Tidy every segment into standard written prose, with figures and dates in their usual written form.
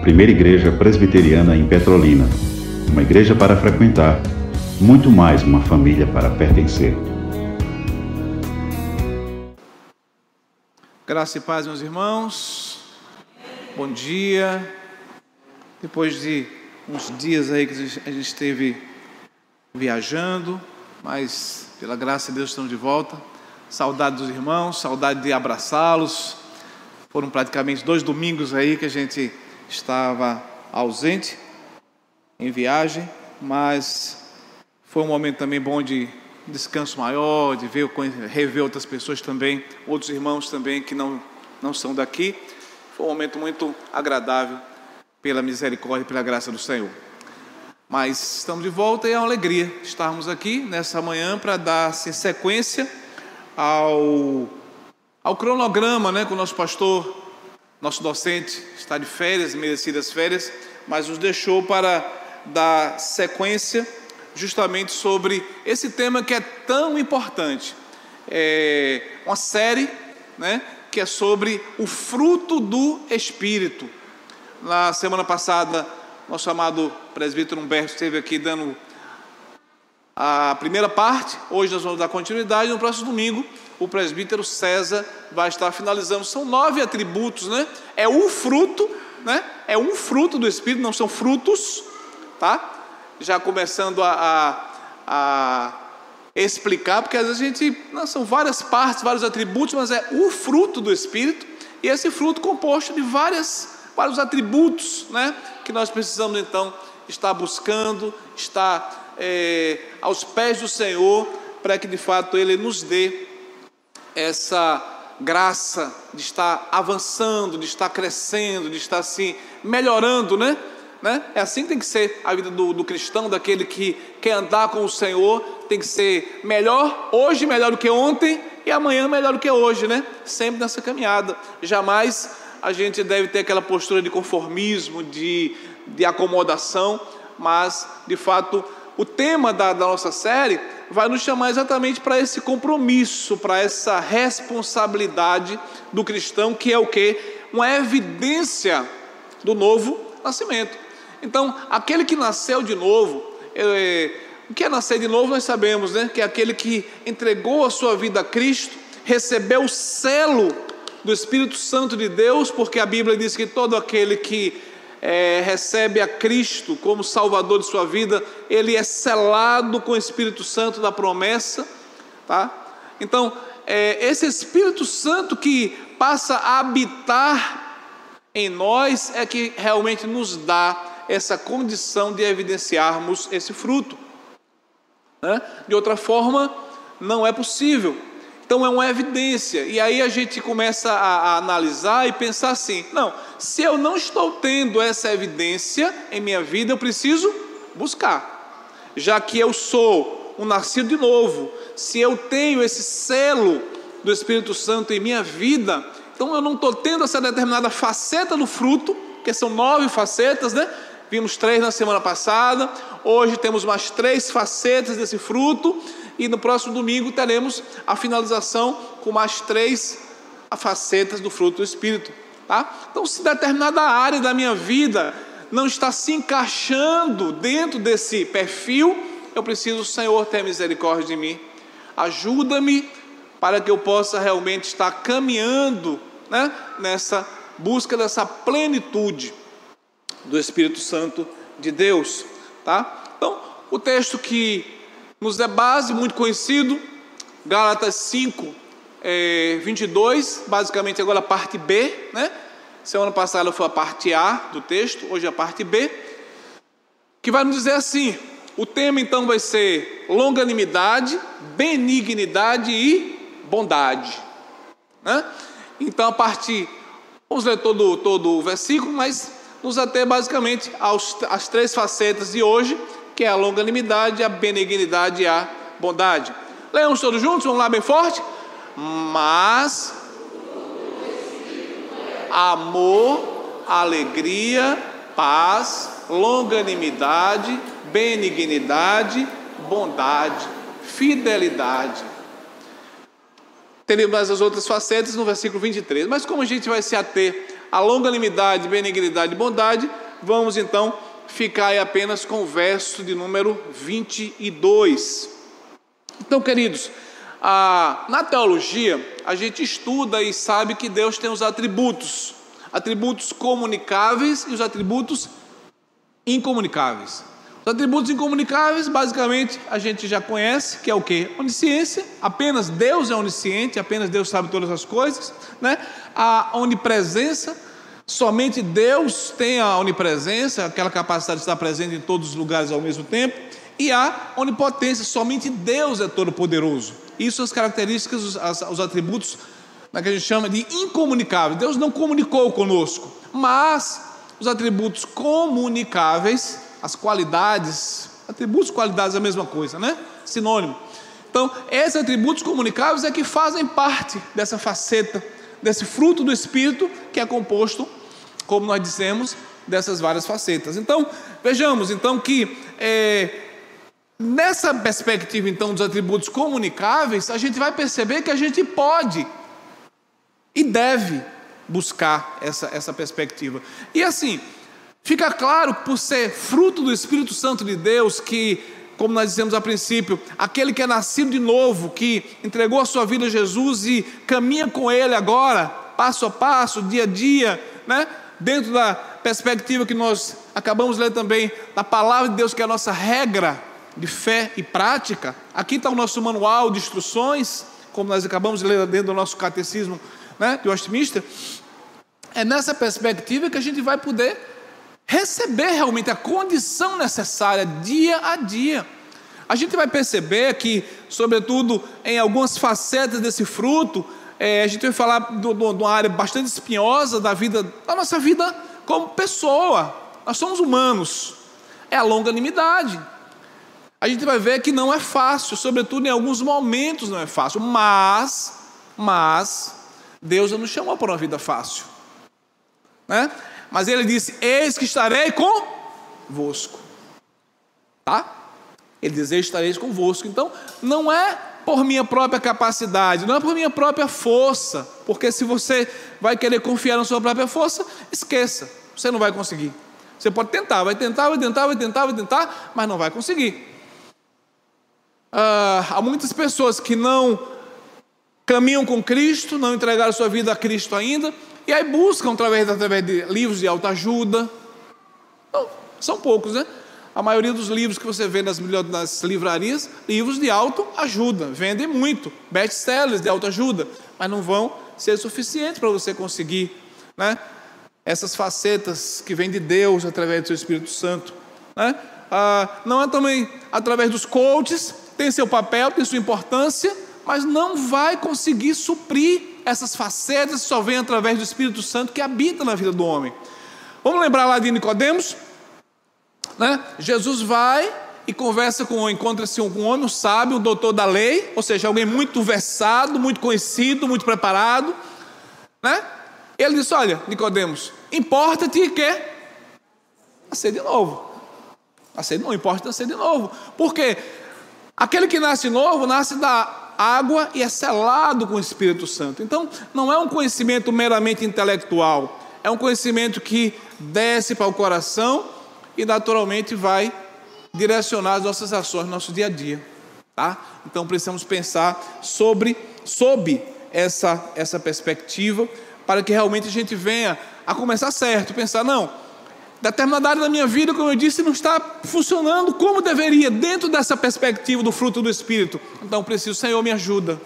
Primeira Igreja Presbiteriana em Petrolina. Uma igreja para frequentar, muito mais uma família para pertencer. Graça e paz, meus irmãos. Bom dia. Depois de uns dias aí que a gente esteve viajando, mas pela graça de Deus estamos de volta. Saudade dos irmãos, saudade de abraçá-los. Foram praticamente 2 domingos aí que a gente estava ausente, em viagem, mas foi um momento também bom de descanso maior, de rever outras pessoas também, outros irmãos também que não são daqui. Foi um momento muito agradável pela misericórdia e pela graça do Senhor. Mas estamos de volta e é uma alegria estarmos aqui nessa manhã para dar sequência ao cronograma, né, com o nosso pastor. Nosso docente está de férias, merecidas férias, mas nos deixou para dar sequência justamente sobre esse tema que é tão importante. É uma série, né, que é sobre o fruto do Espírito. Na semana passada, nosso amado presbítero Humberto esteve aqui dando a primeira parte. Hoje nós vamos dar continuidade. No próximo domingo, o presbítero César vai estar finalizando. São 9 atributos, né? É um fruto, né? É um fruto do Espírito, não são frutos, tá? Já começando a explicar, porque às vezes a gente, não, são várias partes, vários atributos, mas é o fruto do Espírito, e esse fruto composto de vários atributos, né? Que nós precisamos então estar buscando, estar aos pés do Senhor, para que de fato Ele nos dê essa graça de estar avançando, de estar crescendo, de estar assim melhorando, né? É assim que tem que ser a vida do cristão, daquele que quer andar com o Senhor. Tem que ser melhor hoje, melhor do que ontem, e amanhã melhor do que hoje, né? Sempre nessa caminhada. Jamais a gente deve ter aquela postura de conformismo, de acomodação, mas de fato o tema da nossa série vai nos chamar exatamente para esse compromisso, para essa responsabilidade do cristão, que é o quê? Uma evidência do novo nascimento. Então, aquele que nasceu de novo, o que é nascer de novo nós sabemos, né? Que é aquele que entregou a sua vida a Cristo, recebeu o selo do Espírito Santo de Deus, porque a Bíblia diz que todo aquele que recebe a Cristo como Salvador de sua vida, ele é selado com o Espírito Santo da promessa, tá? Então, esse Espírito Santo que passa a habitar em nós é que realmente nos dá essa condição de evidenciarmos esse fruto, né? De outra forma, não é possível. Então é uma evidência, e aí a gente começa a analisar e pensar assim: não, se eu não estou tendo essa evidência em minha vida, eu preciso buscar. Já que eu sou um nascido de novo, se eu tenho esse selo do Espírito Santo em minha vida, então eu não estou tendo essa determinada faceta do fruto, que são 9 facetas, né? Vimos 3 na semana passada, hoje temos mais 3 facetas desse fruto, e no próximo domingo teremos a finalização com mais 3 facetas do fruto do Espírito, tá? Então, se determinada área da minha vida não está se encaixando dentro desse perfil, eu preciso, Senhor, ter misericórdia de mim. Ajuda-me para que eu possa realmente estar caminhando, né, nessa busca dessa plenitude do Espírito Santo de Deus, tá? Então, o texto que nos é base, muito conhecido, Gálatas 5, 22, basicamente agora a parte B, né? Semana passada foi a parte A do texto, hoje a parte B, que vai nos dizer assim: o tema então vai ser longanimidade, benignidade e bondade, né? Então vamos ler todo o versículo, mas nos ater basicamente às 3 facetas de hoje, que é a longanimidade, a benignidade e a bondade. Leiamos todos juntos, vamos lá bem forte. Mas amor, alegria, paz, longanimidade, benignidade, bondade, fidelidade. Teremos as outras facetas no versículo 23. Mas como a gente vai se ater a longanimidade, benignidade e bondade, vamos então ficar aí apenas com o verso de número 22. Então, queridos, na teologia, a gente estuda e sabe que Deus tem os atributos comunicáveis e os atributos incomunicáveis. Os atributos incomunicáveis, basicamente, a gente já conhece, que é o quê? Onisciência, apenas Deus é onisciente, apenas Deus sabe todas as coisas, né? A onipresença, somente Deus tem a onipresença, aquela capacidade de estar presente em todos os lugares ao mesmo tempo, e a onipotência, somente Deus é todo-poderoso. Isso são as características, os atributos que a gente chama de incomunicáveis. Deus não comunicou conosco, mas os atributos comunicáveis, as qualidades, atributos e qualidades é a mesma coisa, né? Sinônimo. Então, esses atributos comunicáveis é que fazem parte dessa faceta, desse fruto do Espírito, que é composto, como nós dissemos, dessas várias facetas. Então, vejamos então que nessa perspectiva então dos atributos comunicáveis, a gente vai perceber que a gente pode e deve buscar essa perspectiva. E assim, fica claro, por ser fruto do Espírito Santo de Deus, que, como nós dissemos a princípio, aquele que é nascido de novo, que entregou a sua vida a Jesus e caminha com Ele agora, passo a passo, dia a dia, né? Dentro da perspectiva que nós acabamos de ler também, da palavra de Deus, que é a nossa regra de fé e prática. Aqui está o nosso manual de instruções, como nós acabamos de ler dentro do nosso catecismo, né, de Westminster. É nessa perspectiva que a gente vai poder receber realmente a condição necessária dia a dia. A gente vai perceber que, sobretudo em algumas facetas desse fruto, a gente vai falar de uma área bastante espinhosa da nossa vida como pessoa. Nós somos humanos. É a longanimidade. A gente vai ver que não é fácil, sobretudo em alguns momentos não é fácil, mas Deus não nos chamou para uma vida fácil, né? Mas Ele disse: eis que estarei convosco, tá? Ele diz: eis que estarei convosco. Então, não é por minha própria capacidade, não é por minha própria força, porque se você vai querer confiar na sua própria força, esqueça, você não vai conseguir. Você pode tentar, vai tentar, mas não vai conseguir. Há muitas pessoas que não caminham com Cristo, não entregaram sua vida a Cristo ainda, e aí buscam através de livros de autoajuda. Não, são poucos, né? A maioria dos livros que você vê nas livrarias, livros de autoajuda, vendem muito, best-sellers de autoajuda, mas não vão ser suficientes para você conseguir, né, essas facetas que vêm de Deus através do seu Espírito Santo, né? Não é também através dos coaches, tem seu papel, tem sua importância, mas não vai conseguir suprir essas facetas que só vêm através do Espírito Santo que habita na vida do homem. Vamos lembrar lá de Nicodemos, né? Jesus vai e encontra-se com um homem, um sábio, um doutor da lei, ou seja, alguém muito versado, muito conhecido, muito preparado, né? Ele disse: olha, Nicodemos, importa-te que nascer de novo. Não importa nascer de novo. Por quê? Aquele que nasce novo, nasce da água e é selado com o Espírito Santo. Então, não é um conhecimento meramente intelectual, é um conhecimento que desce para o coração e naturalmente vai direcionar as nossas ações no nosso dia a dia, tá? Então, precisamos pensar sob essa perspectiva, para que realmente a gente venha a começar certo, pensar: não, determinada área da minha vida, como eu disse, não está funcionando como deveria, dentro dessa perspectiva do fruto do Espírito. Então preciso: Senhor, me ajuda,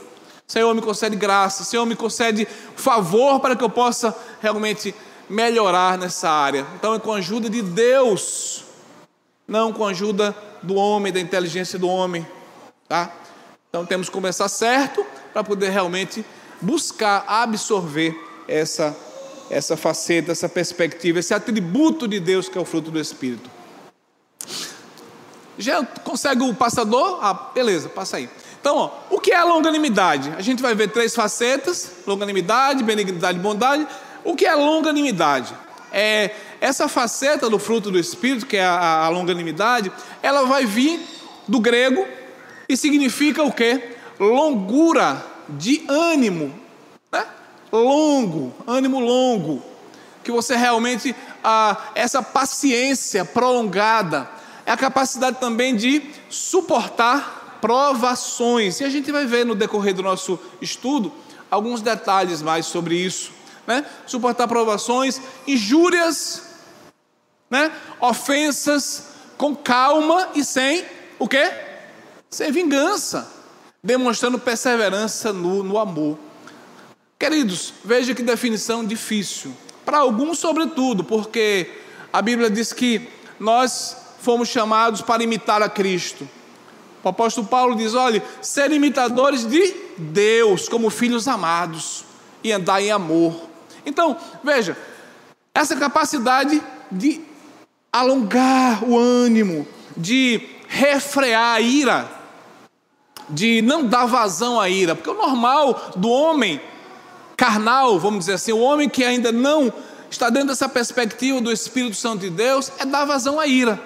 Senhor, me concede graça, Senhor, me concede favor para que eu possa realmente melhorar nessa área. Então é com a ajuda de Deus, não com a ajuda do homem, da inteligência do homem, tá? Então temos que começar certo para poder realmente buscar absorver essa faceta, essa perspectiva, esse atributo de Deus que é o fruto do Espírito. Já consegue o passador? Beleza, passa aí. Então, o que é a longanimidade? A gente vai ver 3 facetas: longanimidade, benignidade e bondade. O que é a longanimidade? Essa faceta do fruto do Espírito, que é a longanimidade, ela vai vir do grego e significa o quê? Longura de ânimo, né? Longo, ânimo longo. que você realmente, essa paciência prolongada, é a capacidade também de suportar provações. E a gente vai ver no decorrer do nosso estudo alguns detalhes mais sobre isso, né? Suportar provações, injúrias, né? Ofensas, com calma e sem o quê? Sem vingança, demonstrando perseverança no amor. Queridos, veja que definição difícil, para alguns sobretudo, porque a Bíblia diz que nós fomos chamados para imitar a Cristo. O apóstolo Paulo diz, olha, ser imitadores de Deus, como filhos amados, e andar em amor. Então, veja, essa capacidade de alongar o ânimo, de refrear a ira, de não dar vazão à ira, porque o normal do homem carnal, vamos dizer assim, o homem que ainda não está dentro dessa perspectiva do Espírito Santo de Deus, é dar vazão à ira,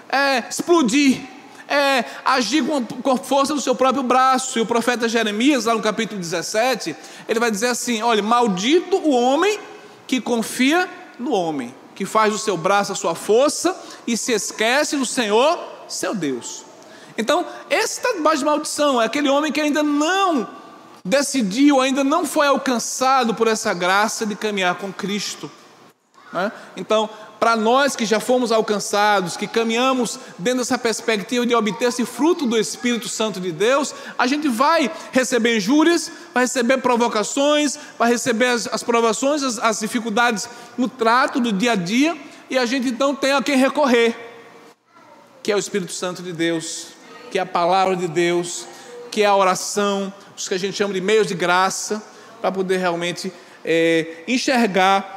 é explodir, é agir com força do seu próprio braço. E o profeta Jeremias, lá no capítulo 17, ele vai dizer assim, olha, maldito o homem que confia no homem, que faz do seu braço a sua força e se esquece do Senhor, seu Deus. Então, esse está debaixo de maldição, é aquele homem que ainda não decidiu, ainda não foi alcançado por essa graça de caminhar com Cristo, né? Então, para nós que já fomos alcançados, que caminhamos dentro dessa perspectiva de obter esse fruto do Espírito Santo de Deus, a gente vai receber injúrias, vai receber provocações, vai receber as provações, as dificuldades no trato do dia a dia, e a gente então tem a quem recorrer, que é o Espírito Santo de Deus, que é a palavra de Deus, que é a oração, os que a gente chama de meios de graça, para poder realmente enxergar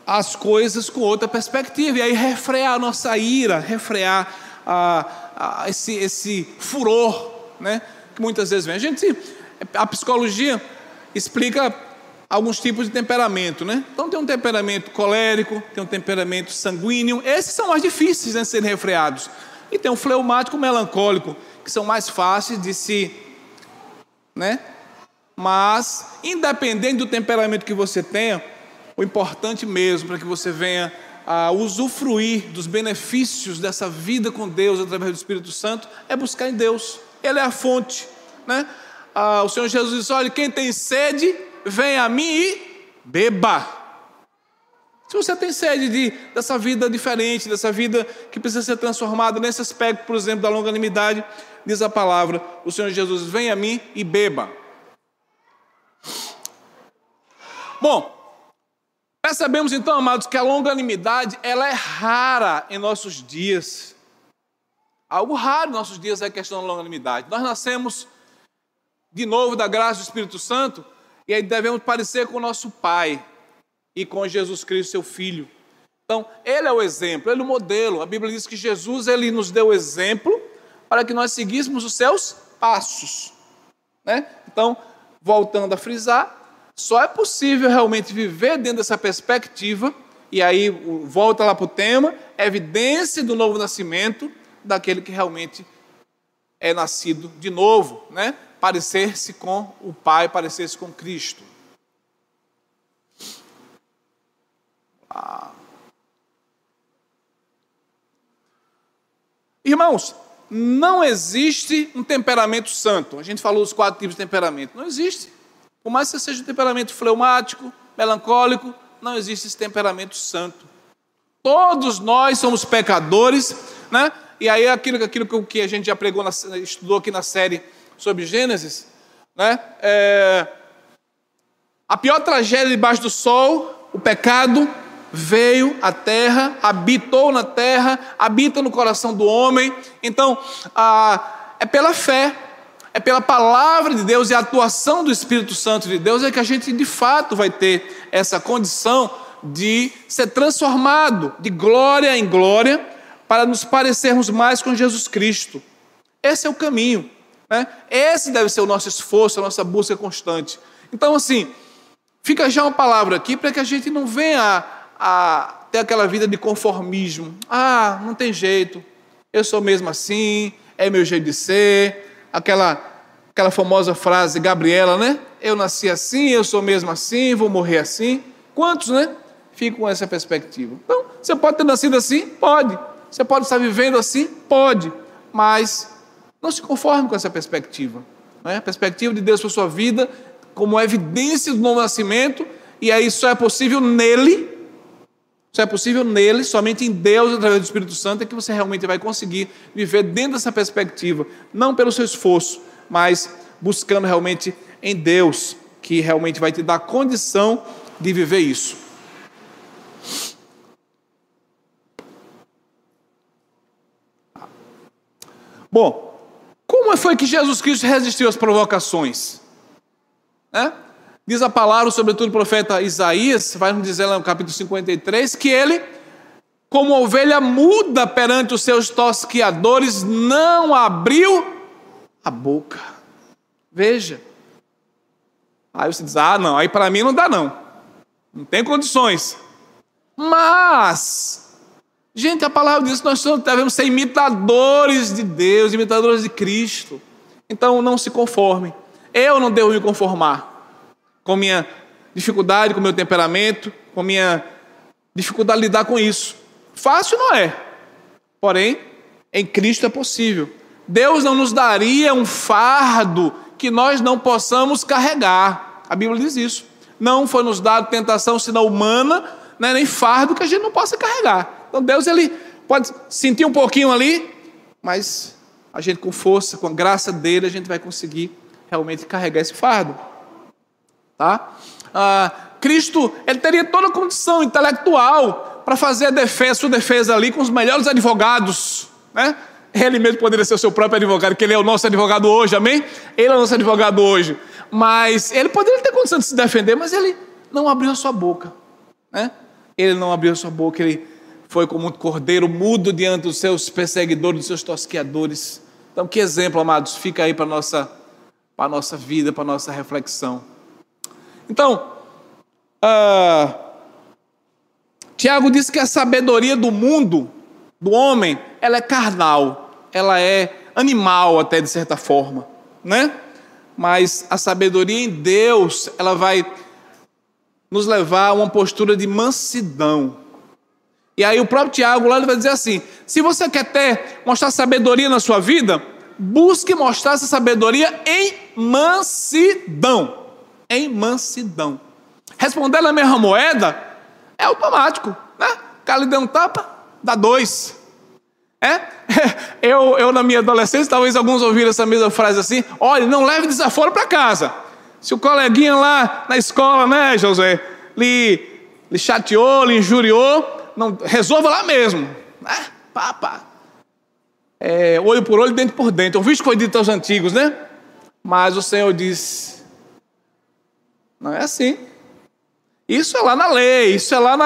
as coisas com outra perspectiva, e aí refrear a nossa ira, refrear esse furor, né, que muitas vezes vem. A psicologia explica alguns tipos de temperamento, né? Então tem um temperamento colérico, tem um temperamento sanguíneo, esses são mais difíceis de serem refreados, e tem um fleumático melancólico, que são mais fáceis de se, né? Mas independente do temperamento que você tenha, o importante mesmo para que você venha a usufruir dos benefícios dessa vida com Deus através do Espírito Santo é buscar em Deus. Ele é a fonte, né? O Senhor Jesus disse, olha, quem tem sede, vem a mim e beba. Se você tem sede dessa vida diferente, dessa vida que precisa ser transformada nesse aspecto, por exemplo, da longanimidade, diz a palavra, o Senhor Jesus, vem a mim e beba. Bom, percebemos então, amados, que a longanimidade, ela é rara em nossos dias. Algo raro em nossos dias é a questão da longanimidade. Nós nascemos de novo da graça do Espírito Santo e aí devemos parecer com o nosso Pai e com Jesus Cristo, seu Filho. Então, Ele é o exemplo, Ele é o modelo. A Bíblia diz que Jesus, Ele nos deu o exemplo para que nós seguíssemos os seus passos, né? Então, voltando a frisar, só é possível realmente viver dentro dessa perspectiva, e aí volta lá para o tema, evidência do novo nascimento, daquele que realmente é nascido de novo, né? Parecer-se com o Pai, parecer-se com Cristo. Irmãos, não existe um temperamento santo. A gente falou dos 4 tipos de temperamento. Não existe. Por mais que você seja um temperamento fleumático, melancólico, não existe esse temperamento santo. Todos nós somos pecadores, né? E aí aquilo que a gente já pregou, estudou aqui na série sobre Gênesis, né? A pior tragédia debaixo do sol, o pecado veio à terra, habitou na terra, habita no coração do homem. Então, é pela fé, é pela palavra de Deus e a atuação do Espírito Santo de Deus é que a gente de fato vai ter essa condição de ser transformado de glória em glória para nos parecermos mais com Jesus Cristo. Esse é o caminho, né? Esse deve ser o nosso esforço, a nossa busca constante. Então, assim, fica já uma palavra aqui para que a gente não venha a ter aquela vida de conformismo. Não tem jeito, eu sou mesmo assim, é meu jeito de ser. Aquela famosa frase de Gabriela, né? Eu nasci assim, eu sou mesmo assim, vou morrer assim. Quantos, né? Fique com essa perspectiva. Então, você pode ter nascido assim? Pode. Você pode estar vivendo assim? Pode. Mas não se conforme com essa perspectiva. A perspectiva de Deus para a sua vida como evidência do novo nascimento, e aí só é possível nele, somente em Deus, através do Espírito Santo, é que você realmente vai conseguir viver dentro dessa perspectiva, não pelo seu esforço, mas buscando realmente em Deus, que realmente vai te dar condição de viver isso. Bom, como foi que Jesus Cristo resistiu às provocações? Diz a palavra, sobretudo o profeta Isaías, vai nos dizer lá no capítulo 53, que ele, como ovelha muda perante os seus tosquiadores, não abriu a boca. Veja. Aí você diz, não, aí para mim não dá não tem condições. Mas, gente, a palavra diz que nós devemos ser imitadores de Deus, imitadores de Cristo. Então não se conformem. Eu não devo me conformar com minha dificuldade, com meu temperamento, com minha dificuldade de lidar com isso. Fácil não é, porém, em Cristo é possível. Deus não nos daria um fardo que nós não possamos carregar. A Bíblia diz isso. Não foi nos dado tentação senão humana, nem fardo que a gente não possa carregar. Então Deus, ele pode sentir um pouquinho ali, mas a gente com força, com a graça dele, a gente vai conseguir realmente carregar esse fardo. Tá? Cristo, ele teria toda a condição intelectual para fazer sua defesa ali com os melhores advogados, Ele mesmo poderia ser o seu próprio advogado, que ele é o nosso advogado hoje, amém? Ele é o nosso advogado hoje. Mas ele poderia ter condição de se defender, mas ele não abriu a sua boca, Ele não abriu a sua boca, ele foi como um cordeiro mudo diante dos seus perseguidores, dos seus tosqueadores. Então, que exemplo, amados, fica aí para a nossa vida, para a nossa reflexão. Então, Tiago diz que a sabedoria do mundo, do homem, ela é carnal, ela é animal até de certa forma, Mas a sabedoria em Deus, ela vai nos levar a uma postura de mansidão. E aí o próprio Tiago lá ele vai dizer assim, se você quer mostrar sabedoria na sua vida, busque mostrar essa sabedoria em mansidão. Em mansidão. Responder na mesma moeda é automático, O cara lhe deu um tapa, dá 2. Eu na minha adolescência, talvez alguns ouviram essa mesma frase assim, olha, não leve desaforo para casa. Se o coleguinha lá na escola, Josué, lhe chateou, lhe injuriou, não, resolva lá mesmo, olho por olho, dente por dente. Ouviste que foi dito aos antigos, Mas o Senhor disse, não é assim. Isso é lá na lei, isso é lá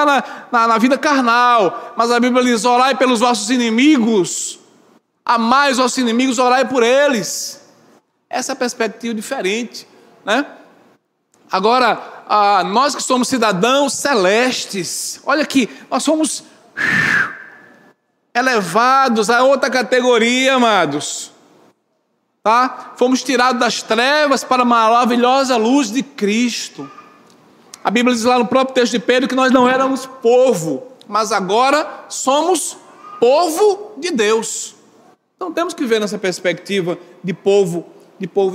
na vida carnal. Mas a Bíblia diz, orai pelos vossos inimigos, amai os vossos inimigos, orai por eles. Essa é a perspectiva diferente, Agora, nós que somos cidadãos celestes, olha aqui, nós somos elevados a outra categoria, amados. Fomos tirados das trevas para a maravilhosa luz de Cristo. A Bíblia diz lá no próprio texto de Pedro que nós não éramos povo, mas agora somos povo de Deus. Então temos que ver nessa perspectiva de povo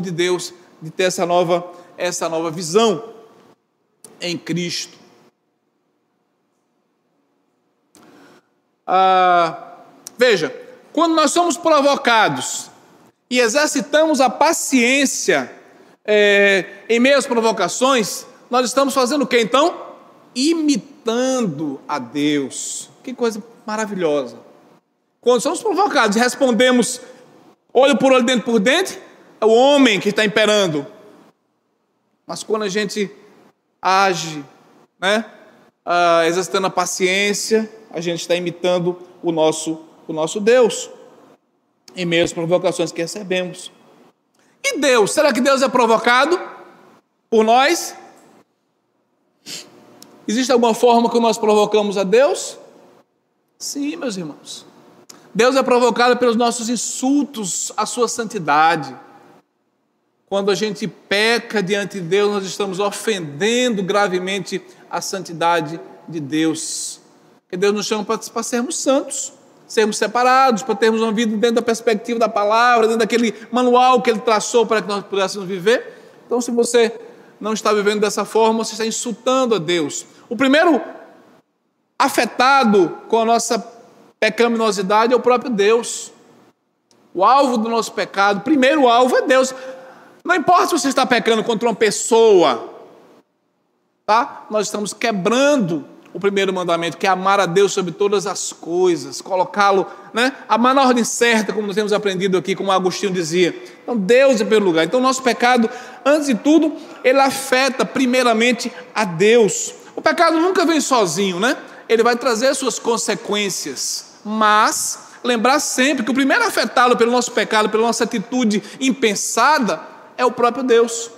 de Deus, de ter essa nova visão em Cristo. Veja, quando nós somos provocados e exercitamos a paciência em meio às provocações, nós estamos fazendo o quê então? Imitando a Deus. Que coisa maravilhosa. Quando somos provocados e respondemos olho por olho, dente por dente, é o homem que está imperando. Mas quando a gente age, exercitando a paciência, a gente está imitando o nosso Deus, em meio às provocações que recebemos. E Deus? Será que Deus é provocado por nós? Existe alguma forma que nós provocamos a Deus? Sim, meus irmãos. Deus é provocado pelos nossos insultos à sua santidade. Quando a gente peca diante de Deus, nós estamos ofendendo gravemente a santidade de Deus. Porque Deus nos chama para sermos santos, sermos separados, para termos uma vida dentro da perspectiva da palavra, dentro daquele manual que Ele traçou para que nós pudéssemos viver. Então, se você não está vivendo dessa forma, você está insultando a Deus. O primeiro afetado com a nossa pecaminosidade é o próprio Deus. O alvo do nosso pecado, o primeiro alvo é Deus. Não importa se você está pecando contra uma pessoa, tá? Nós estamos quebrando o primeiro mandamento, que é amar a Deus sobre todas as coisas, colocá-lo, amar na ordem certa, como nós temos aprendido aqui, como Agostinho dizia. Então, Deus em primeiro lugar. Então, nosso pecado, antes de tudo, ele afeta primeiramente a Deus. O pecado nunca vem sozinho, Ele vai trazer suas consequências, mas lembrar sempre que o primeiro afetado pelo nosso pecado, pela nossa atitude impensada, é o próprio Deus.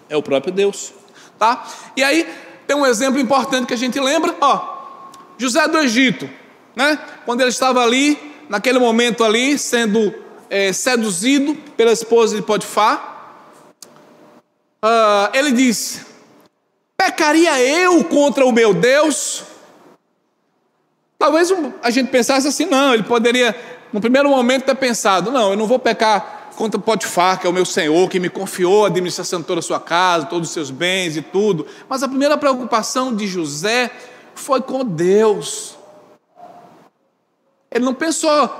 É o próprio Deus, tá? E aí, tem um exemplo importante que a gente lembra, José do Egito, quando ele estava ali, naquele momento ali, sendo seduzido pela esposa de Potifar, ele disse: pecaria eu contra o meu Deus? Talvez a gente pensasse assim, não, ele poderia, no primeiro momento, ter pensado, não, eu não vou pecar contra Potifar, que é o meu senhor, que me confiou a administração de toda a sua casa, todos os seus bens e tudo. Mas a primeira preocupação de José foi com Deus. Ele não pensou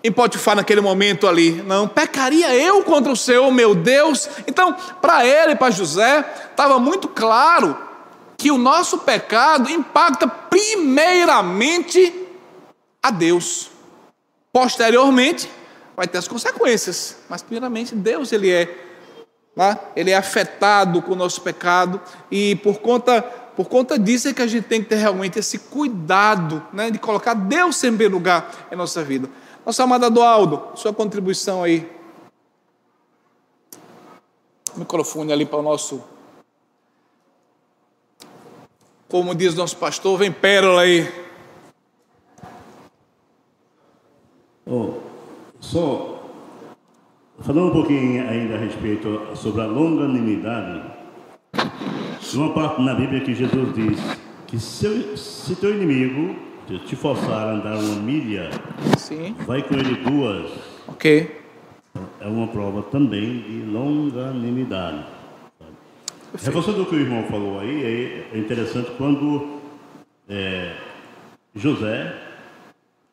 em Potifar naquele momento ali, não, pecaria eu contra o Senhor, meu Deus? Então, para ele, para José, estava muito claro que o nosso pecado impacta primeiramente a Deus. Posteriormente, vai ter as consequências, mas primeiramente Deus, Ele é afetado com o nosso pecado, e por conta disso é que a gente tem que ter realmente esse cuidado, de colocar Deus em primeiro lugar em nossa vida. Nosso amado Adualdo, sua contribuição aí. O microfone ali para o nosso... Como diz nosso pastor, vem pérola aí. Só falando um pouquinho ainda a respeito sobre a longanimidade, tem uma parte na Bíblia que Jesus diz que se teu inimigo te forçar a andar uma milha, sim, vai com ele 2. Ok. É uma prova também de longanimidade. Reforçando o que o irmão falou aí, é interessante quando José,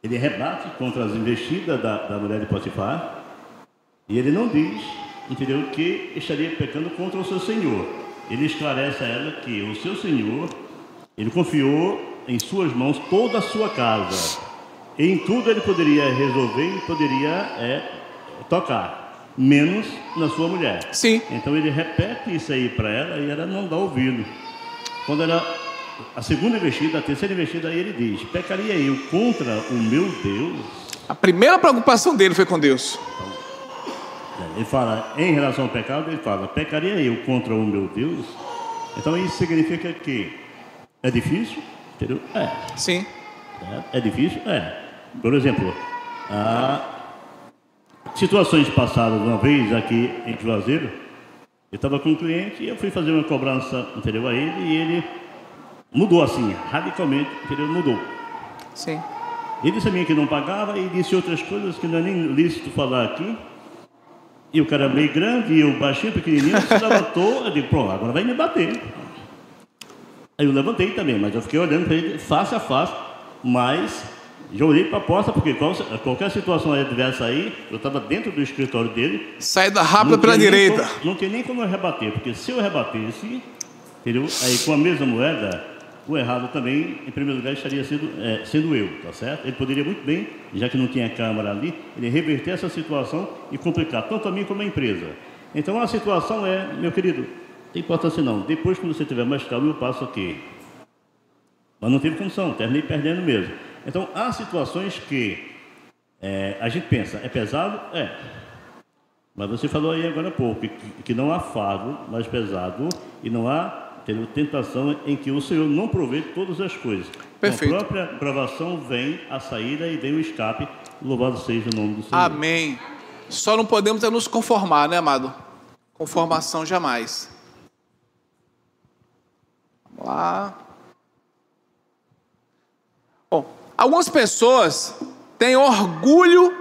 ele rebate contra as investidas da mulher de Potifar, e ele não diz, entendeu, que estaria pecando contra o seu senhor. Ele esclarece a ela que o seu senhor, ele confiou em suas mãos toda a sua casa, e em tudo ele poderia resolver e poderia tocar, menos na sua mulher. Sim. Então ele repete isso aí para ela e ela não dá ouvido. Quando ela, a segunda investida, a terceira investida, aí ele diz: pecaria eu contra o meu Deus? A primeira preocupação dele foi com Deus. Então, ele fala, em relação ao pecado, ele fala: pecaria eu contra o meu Deus? Então isso significa que é difícil, entendeu? Sim. É difícil? Por exemplo, situações passadas, uma vez aqui em Juazeiro, eu estava com um cliente e eu fui fazer uma cobrança, entendeu, a ele, e ele mudou assim, radicalmente, entendeu? Mudou. Sim. Ele disse a mim que não pagava e disse outras coisas que não é nem lícito falar aqui. E o cara meio grande e eu baixinho, pequenininho, se levantou, eu digo, pronto, agora vai me bater. Aí eu levantei também, mas eu fiquei olhando para ele face a face, mas já olhei para a porta, porque qualquer situação adversa aí, eu estava dentro do escritório dele. Saída rápida pela direita. Não tem nem como eu rebater, porque se eu rebatesse, entendeu? Aí com a mesma moeda, o errado também, em primeiro lugar, estaria sendo eu, tá certo? Ele poderia muito bem, já que não tinha câmera ali, ele reverter essa situação e complicar tanto a mim como a empresa. Então a situação meu querido, tem importância não. Depois, quando você tiver mais calmo, eu passo aqui. Mas não teve condição, terminei perdendo mesmo. Então, há situações que a gente pensa, é pesado? Mas você falou aí agora há pouco, que não há fardo mais pesado e não há tentação em que o Senhor não provê todas as coisas. Perfeito. Com a própria provação vem a saída e vem o escape. Louvado seja o nome do Senhor. Amém. Só não podemos nos conformar, né, amado? Conformação jamais. Vamos lá. Bom, algumas pessoas têm orgulho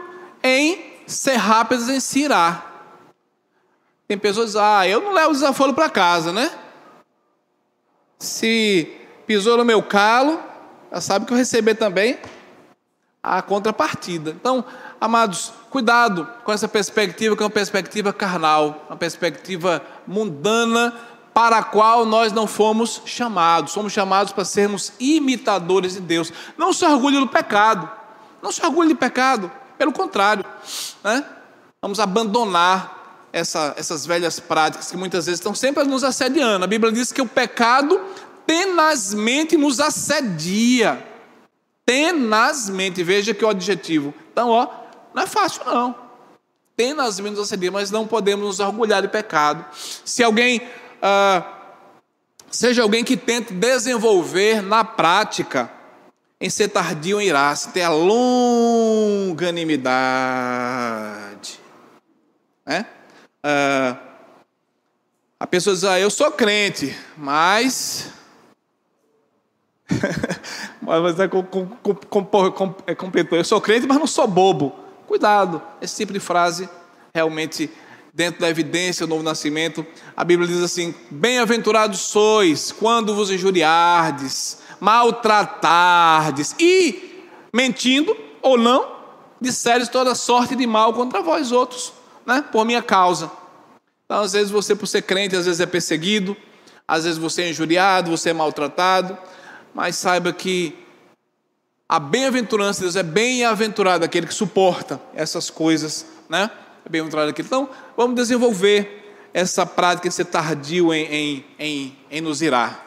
em ser rápidas em se irar. Tem pessoas que dizem, eu não levo desaforo para casa, né? Se pisou no meu calo, já sabe que eu receber também a contrapartida. Então, amados, cuidado com essa perspectiva, que é uma perspectiva carnal, uma perspectiva mundana, para a qual nós não fomos chamados. Somos chamados para sermos imitadores de Deus. Não se orgulhe do pecado. Não se orgulhe do pecado. Pelo contrário, né? Vamos abandonar essas velhas práticas que muitas vezes estão sempre nos assediando. A Bíblia diz que o pecado tenazmente nos assedia. Tenazmente. Veja que o adjetivo. Então, não é fácil não. Tenazmente nos assedia, mas não podemos nos orgulhar de pecado. Se alguém... seja alguém que tente desenvolver na prática em ser tardio em irar-se, ter a longanimidade, né? A pessoa diz, eu sou crente, mas completou, eu sou crente, mas não sou bobo. Cuidado, esse tipo de frase realmente, dentro da evidência do novo nascimento, a Bíblia diz assim, bem-aventurados sois quando vos injuriardes, maltratardes e, mentindo ou não, disseres toda sorte de mal contra vós outros, né? Por minha causa. Então, às vezes você, por ser crente, às vezes é perseguido, às vezes você é injuriado, você é maltratado, mas saiba que a bem-aventurança de Deus é bem-aventurado aquele que suporta essas coisas, né? É bem-aventurado aquele. Então, vamos desenvolver essa prática de ser tardio em nos irar.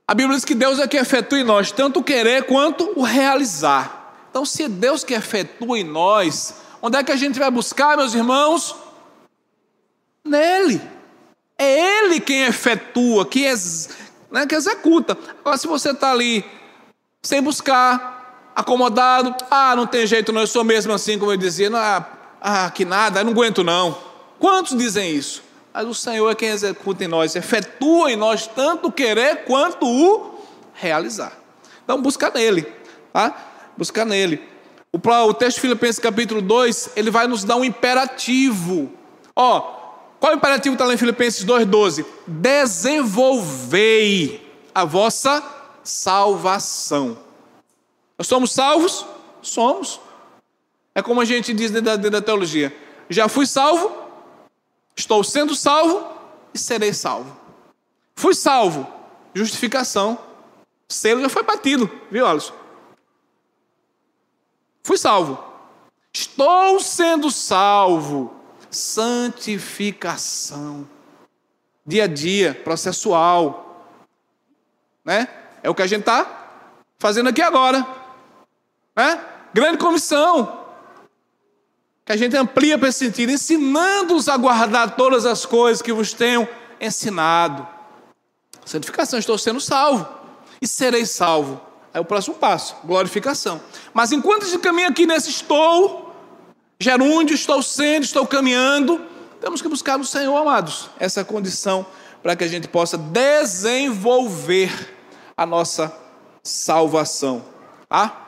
A Bíblia diz que Deus é que efetua em nós tanto o querer quanto o realizar. Então, se Deus que efetua em nós, onde é que a gente vai buscar, meus irmãos? Nele. É Ele quem efetua, que executa. Agora, se você está ali sem buscar, acomodado, não tem jeito não, eu sou mesmo assim, como eu dizia, que nada, eu não aguento não. Quantos dizem isso? Mas o Senhor é quem executa em nós, efetua em nós tanto o querer quanto o realizar. Então busca nele, tá? Busca nele. O texto de Filipenses capítulo 2, ele vai nos dar um imperativo. Qual é o imperativo que está lá em Filipenses 2,12? Desenvolvei a vossa salvação. Nós somos salvos? Somos. É como a gente diz dentro da teologia. Já fui salvo, estou sendo salvo e serei salvo. Fui salvo, justificação. O selo já foi batido, viu, Alisson? Fui salvo. Estou sendo salvo. Santificação. Dia a dia, processual. Né? É o que a gente está fazendo aqui agora. Né? Grande comissão. Que a gente amplia para esse sentido, ensinando-os a guardar todas as coisas que vos tenho ensinado. Santificação, estou sendo salvo e serei salvo. Aí o próximo passo, glorificação. Mas enquanto a gente caminha aqui nesse gerúndio, estou caminhando, temos que buscar no Senhor, amados, essa condição para que a gente possa desenvolver a nossa salvação. Tá?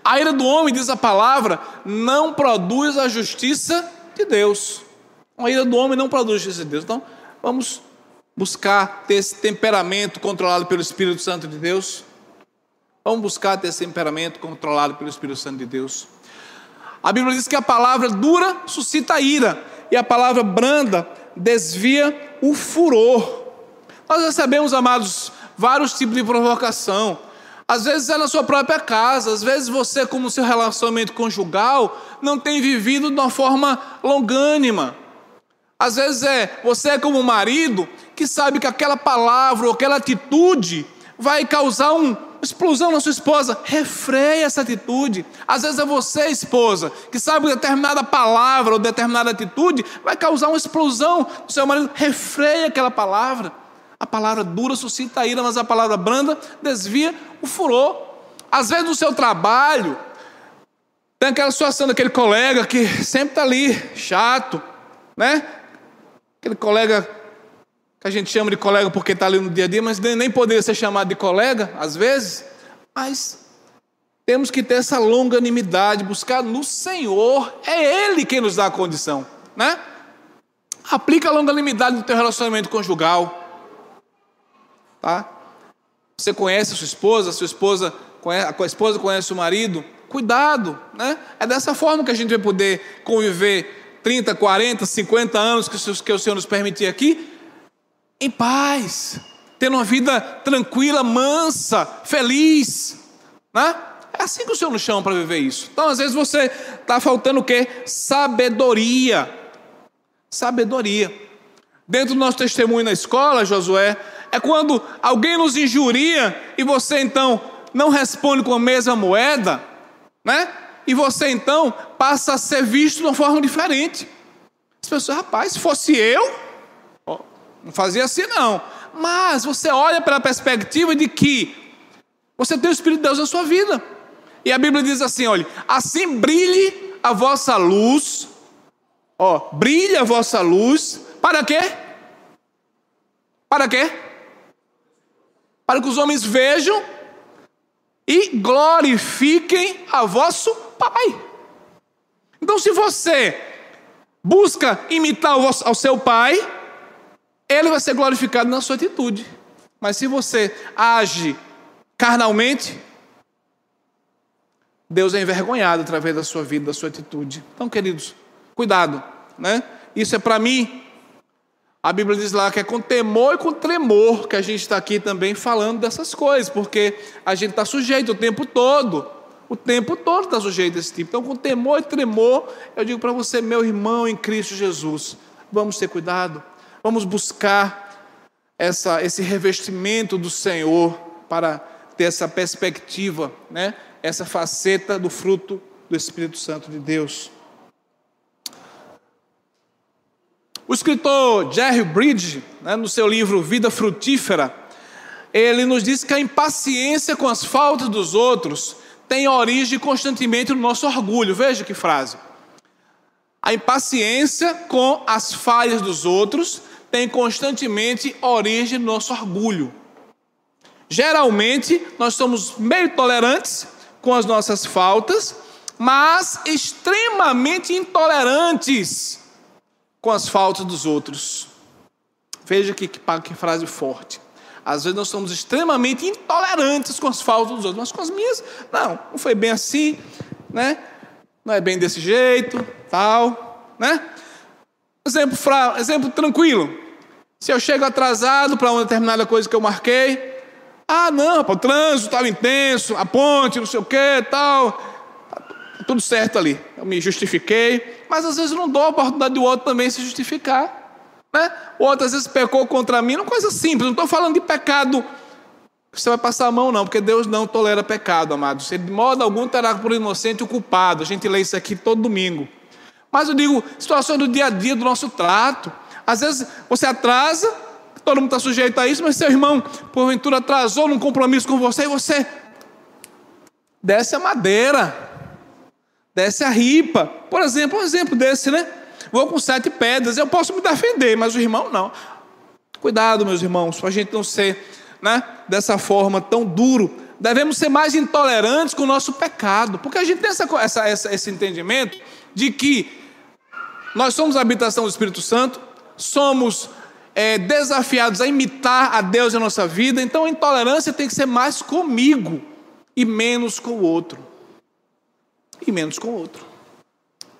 A ira do homem, diz a palavra, não produz a justiça de Deus. A ira do homem não produz a justiça de Deus. Então, vamos buscar ter esse temperamento controlado pelo Espírito Santo de Deus. Vamos buscar ter esse temperamento controlado pelo Espírito Santo de Deus. A Bíblia diz que a palavra dura suscita a ira, e a palavra branda desvia o furor. Nós recebemos, amados, vários tipos de provocação. Às vezes é na sua própria casa, às vezes você, como seu relacionamento conjugal, não tem vivido de uma forma longânima. Às vezes você como marido, que sabe que aquela palavra ou aquela atitude vai causar uma explosão na sua esposa. Refreia essa atitude. Às vezes é você, esposa, que sabe que determinada palavra ou determinada atitude vai causar uma explosão no seu marido. Refreia aquela palavra. A palavra dura suscita a ira, mas a palavra branda desvia o furor. Às vezes no seu trabalho, tem aquela situação daquele colega que sempre está ali, chato, né? Aquele colega que a gente chama de colega porque está ali no dia a dia, mas nem poderia ser chamado de colega, às vezes. Mas temos que ter essa longanimidade, buscar no Senhor, é Ele quem nos dá a condição, né? Aplica a longanimidade no teu relacionamento conjugal, tá? Você conhece a sua esposa a esposa conhece o marido, cuidado, né? É dessa forma que a gente vai poder conviver 30, 40, 50 anos que o Senhor nos permitir aqui, em paz, tendo uma vida tranquila, mansa, feliz, né? É assim que o Senhor nos chama para viver isso. Então, às vezes você está faltando o quê? Sabedoria. Sabedoria. Dentro do nosso testemunho na escola, Josué, é quando alguém nos injuria e você então não responde com a mesma moeda, né? E você então passa a ser visto de uma forma diferente. As pessoas, rapaz, se fosse eu, não fazia assim não. Mas você olha pela perspectiva de que você tem o Espírito de Deus na sua vida. E a Bíblia diz assim, olha, assim brilhe a vossa luz, brilhe a vossa luz, para quê? Para quê? Para que os homens vejam e glorifiquem a vosso Pai. Então, se você busca imitar ao seu Pai, Ele vai ser glorificado na sua atitude. Mas se você age carnalmente, Deus é envergonhado através da sua vida, da sua atitude. Então, queridos, cuidado, né? Isso é para mim. A Bíblia diz lá que é com temor e com tremor que a gente está aqui também falando dessas coisas, porque a gente está sujeito o tempo todo está sujeito a esse tipo. Então, com temor e tremor, eu digo para você, meu irmão em Cristo Jesus, vamos ter cuidado, vamos buscar esse revestimento do Senhor para ter essa perspectiva, né? Essa faceta do fruto do Espírito Santo de Deus. O escritor Jerry Bridges, né, no seu livro Vida Frutífera, ele nos diz que a impaciência com as faltas dos outros tem origem constantemente no nosso orgulho. Veja que frase. A impaciência com as falhas dos outros tem constantemente origem no nosso orgulho. Geralmente, nós somos meio tolerantes com as nossas faltas, mas extremamente intolerantes com as faltas dos outros. Veja que frase forte. Às vezes nós somos extremamente intolerantes com as faltas dos outros, mas com as minhas, não foi bem assim, né? Não é bem desse jeito, tal, né? Exemplo tranquilo. Se eu chego atrasado para uma determinada coisa que eu marquei, não, o trânsito estava intenso, a ponte, não sei o que, tal, tá tudo certo ali. Eu me justifiquei, mas às vezes eu não dou a oportunidade do outro também se justificar, né? O outro às vezes pecou contra mim, uma coisa simples, não estou falando de pecado que você vai passar a mão não, porque Deus não tolera pecado, amados. Ele de modo algum terá por inocente o culpado. A gente lê isso aqui todo domingo. Mas eu digo, situações do dia a dia, do nosso trato. Às vezes você atrasa, todo mundo está sujeito a isso, mas seu irmão, porventura, atrasou num compromisso com você, e você desce a madeira, desce a ripa. Por exemplo, um exemplo desse, né? Vou com 7 pedras, eu posso me defender, mas o irmão não. Cuidado, meus irmãos, para a gente não ser, né, dessa forma tão duro. Devemos ser mais intolerantes com o nosso pecado, porque a gente tem esse entendimento de que nós somos a habitação do Espírito Santo, somos desafiados a imitar a Deus na nossa vida. Então a intolerância tem que ser mais comigo e menos com o outro.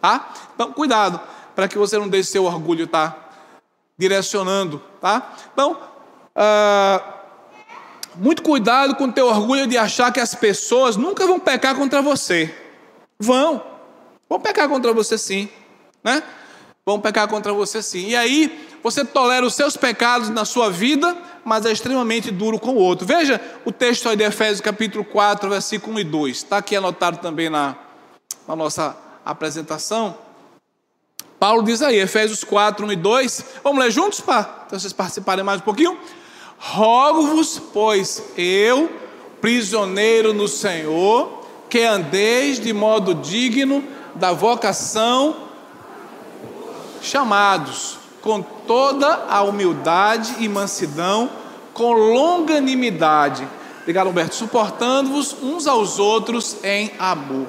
Tá? Então cuidado, para que você não deixe seu orgulho direcionando, tá? Então, muito cuidado com o teu orgulho de achar que as pessoas nunca vão pecar contra você. Vão pecar contra você sim, né? Vão pecar contra você sim. E aí, você tolera os seus pecados na sua vida, mas é extremamente duro com o outro. Veja o texto aí de Efésios capítulo 4, versículo 1 e 2. Está aqui anotado também na nossa apresentação. Paulo diz aí, Efésios 4, 1 e 2. Vamos ler juntos para vocês participarem mais um pouquinho? Rogo-vos, pois eu, prisioneiro no Senhor, que andeis de modo digno da vocação chamados. com toda a humildade e mansidão, com longanimidade. Obrigado, Humberto. Suportando-vos uns aos outros em amor.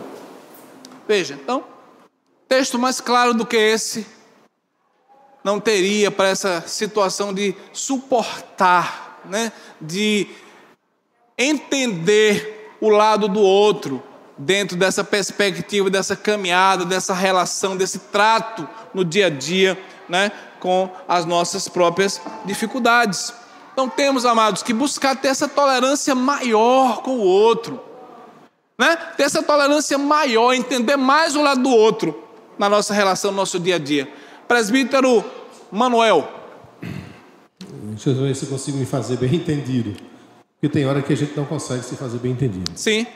Veja, então, texto mais claro do que esse não teria para essa situação de suportar, né? De entender o lado do outro dentro dessa perspectiva, dessa caminhada, dessa relação, desse trato no dia a dia, né? Com as nossas próprias dificuldades. Então temos, amados, que buscar ter essa tolerância maior com o outro, né? Ter essa tolerância maior, entender mais o lado do outro na nossa relação, no nosso dia a dia. Presbítero Manuel. Deixa eu ver se eu consigo me fazer bem entendido. Porque tem hora que a gente não consegue se fazer bem entendido. Sim.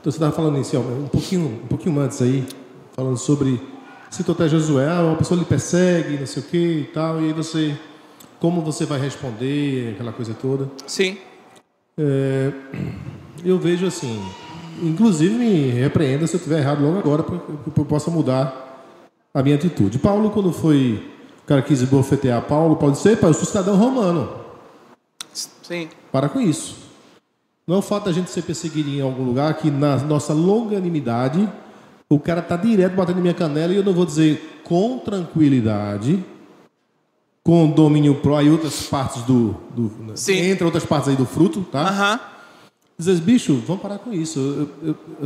Então você estava falando inicialmente, um pouquinho antes aí, falando sobre, citou até Josué, uma pessoa lhe persegue, não sei o que e tal, e aí você, como você vai responder, aquela coisa toda. Sim. Eu vejo assim, inclusive me repreenda se eu estiver errado logo agora, para que eu possa mudar a minha atitude. Paulo, quando foi, o cara quis bofetear Paulo disse, eu sou cidadão romano. Sim. Para com isso. Não é o fato da gente ser perseguido em algum lugar que na nossa longanimidade o cara está direto batendo na minha canela e eu não vou dizer com tranquilidade, com domínio próprio, aí outras partes entre outras partes aí do fruto, tá? Dizer, bicho, vamos parar com isso.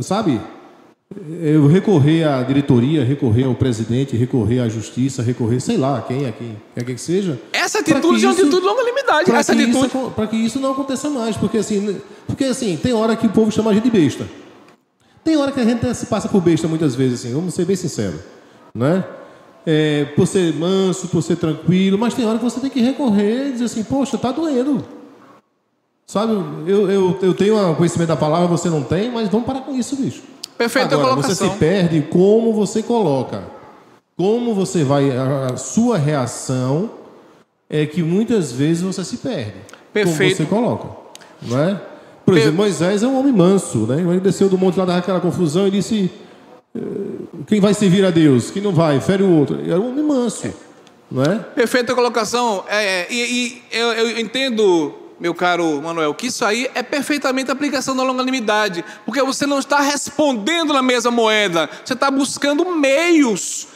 Sabe? Eu recorrer à diretoria, recorrer ao presidente, recorrer à justiça, recorrer, sei lá, quem quer que seja. Essa atitude é uma atitude de longanimidade. Para que isso não aconteça mais. Porque assim, tem hora que o povo chama a gente de besta. Tem hora que a gente se passa por besta muitas vezes, assim, vamos ser bem sinceros. Né? Por ser manso, por ser tranquilo, mas tem hora que você tem que recorrer e dizer assim, poxa, tá doendo. Sabe, eu tenho um conhecimento da palavra, você não tem, mas vamos parar com isso, bicho. Perfeita Agora, colocação. Você se perde como você coloca. Como você vai... A sua reação é que muitas vezes você se perde. Perfeito. Como você coloca. Não é? Por exemplo, Moisés é um homem manso. Né? Ele desceu do monte lá daquela confusão e disse... Quem vai servir a Deus? Quem não vai? Fere o outro. Era um homem manso. Não é? Perfeita colocação. Eu entendo... Meu caro Manuel, que isso aí é perfeitamente a aplicação da longanimidade, porque você não está respondendo na mesma moeda, você está buscando meios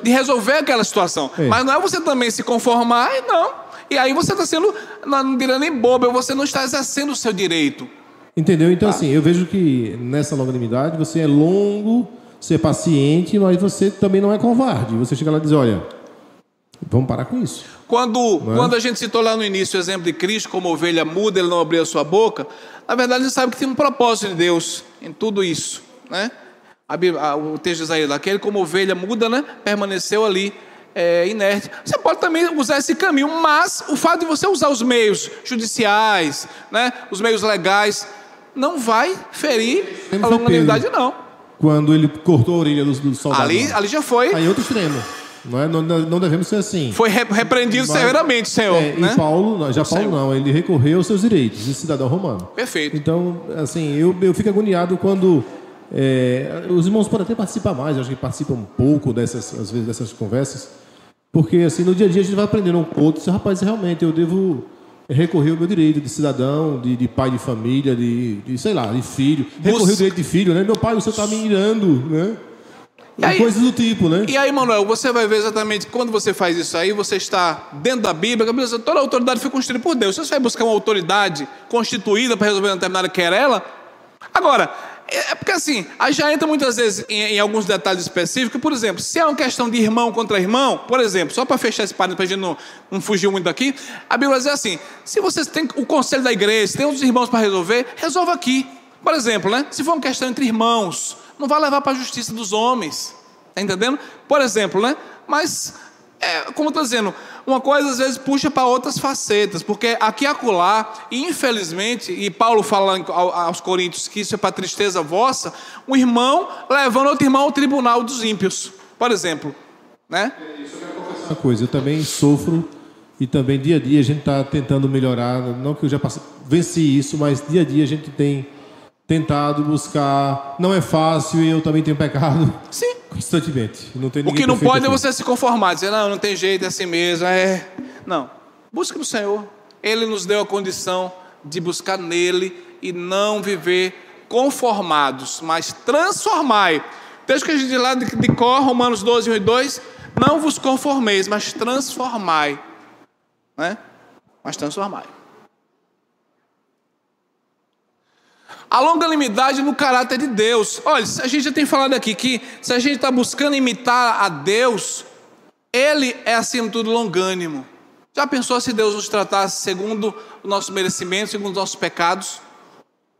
de resolver aquela situação. Mas não é você também se conformar, não. E aí você está sendo, não diria nem bobo, você não está exercendo o seu direito. Entendeu? Então, assim, eu vejo que nessa longanimidade você é longo, você é paciente, mas você também não é covarde. Você chega lá e diz, olha, vamos parar com isso. Quando a gente citou lá no início o exemplo de Cristo como ovelha muda, ele não abriu a sua boca, na verdade a gente sabe que tem um propósito de Deus em tudo isso, né? O texto de Isaías, aquele como ovelha muda, né? Permaneceu ali inerte. Você pode também usar esse caminho, mas o fato de você usar os meios judiciais, né? Os meios legais, não vai ferir a longanimidade, não. Quando ele cortou a orelha do soldado. Ali já foi. Aí outro extremo. Não devemos ser assim. Foi repreendido severamente, Senhor. Né? E Paulo não, ele recorreu aos seus direitos de cidadão romano. Perfeito. Então, assim, eu fico agoniado quando os irmãos podem até participar mais, acho que participam um pouco às vezes dessas conversas, porque assim, no dia a dia a gente vai aprendendo um pouco, rapaz, realmente eu devo recorrer ao meu direito de cidadão, de pai de família, de sei lá, de filho. Recorrer ao direito de filho, né? Meu pai, você está me irando, né? Aí, coisas do tipo, né? E aí, Manuel, você vai ver exatamente quando você faz isso aí, você está dentro da Bíblia, toda a autoridade foi constituída por Deus. Se você vai buscar uma autoridade constituída para resolver uma determinada querela, agora, porque assim, aí já entra muitas vezes em alguns detalhes específicos, por exemplo, se é uma questão de irmão contra irmão, por exemplo, só para fechar esse parênteses, para a gente não fugir muito daqui, a Bíblia diz assim, se você tem o conselho da igreja, se tem outros irmãos para resolver, resolva aqui. Por exemplo, né? Se for uma questão entre irmãos, não vai levar para a justiça dos homens, tá entendendo? Por exemplo, né? Mas, como eu estou dizendo, uma coisa às vezes puxa para outras facetas, porque aqui e acolá, infelizmente, e Paulo fala aos Coríntios que isso é para tristeza vossa, um irmão levando outro irmão ao tribunal dos ímpios, por exemplo, né? Uma coisa, eu também sofro e também dia a dia a gente está tentando melhorar, não que eu já venci isso, mas dia a dia a gente tem tentado buscar, não é fácil e eu também tenho pecado. Sim. Constantemente. Não tem O ninguém que não perfeito pode é assim. você se conformar, dizer, não tem jeito, é assim mesmo. Não, busque no Senhor. Ele nos deu a condição de buscar nele e não viver conformados, mas transformai. Texto que a gente diz lá de cor, Romanos 12, 1 e 2, não vos conformeis, mas transformai. Né? Mas transformai. A longanimidade no caráter de Deus. Olha, a gente já tem falado aqui que se a gente está buscando imitar a Deus, Ele é acima de tudo longânimo. Já pensou se Deus nos tratasse segundo o nosso merecimento, segundo os nossos pecados?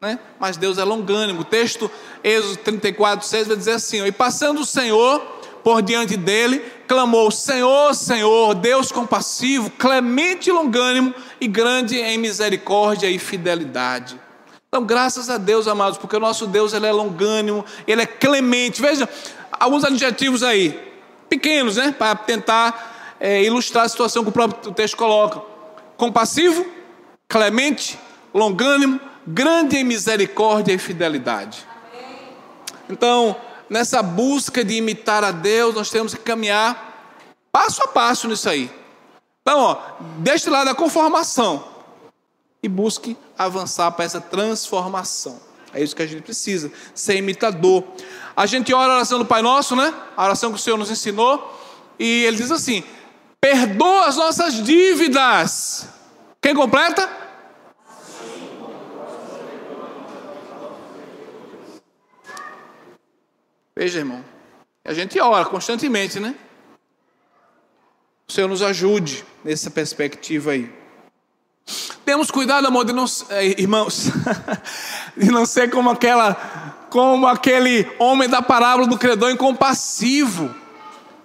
Né? Mas Deus é longânimo. O texto, Êxodo 34, 6, vai dizer assim, e passando o Senhor por diante dele, clamou, Senhor, Senhor, Deus compassivo, clemente e longânimo e grande em misericórdia e fidelidade. Então, graças a Deus, amados, porque o nosso Deus, Ele é longânimo, Ele é clemente. Veja, alguns adjetivos aí, pequenos, né? Para tentar ilustrar a situação que o próprio texto coloca. Compassivo, clemente, longânimo, grande em misericórdia e fidelidade. Então, nessa busca de imitar a Deus, nós temos que caminhar passo a passo nisso aí. Então, deixe de lado a conformação e busque avançar para essa transformação. É isso que a gente precisa, ser imitador. A gente ora a oração do Pai Nosso, né? A oração que o Senhor nos ensinou. E Ele diz assim, perdoa as nossas dívidas. Quem completa? Veja, irmão, a gente ora constantemente, né? O Senhor nos ajude nessa perspectiva aí. Temos cuidado, amor, de não, irmãos, de não ser como aquele homem da parábola do credor incompassivo.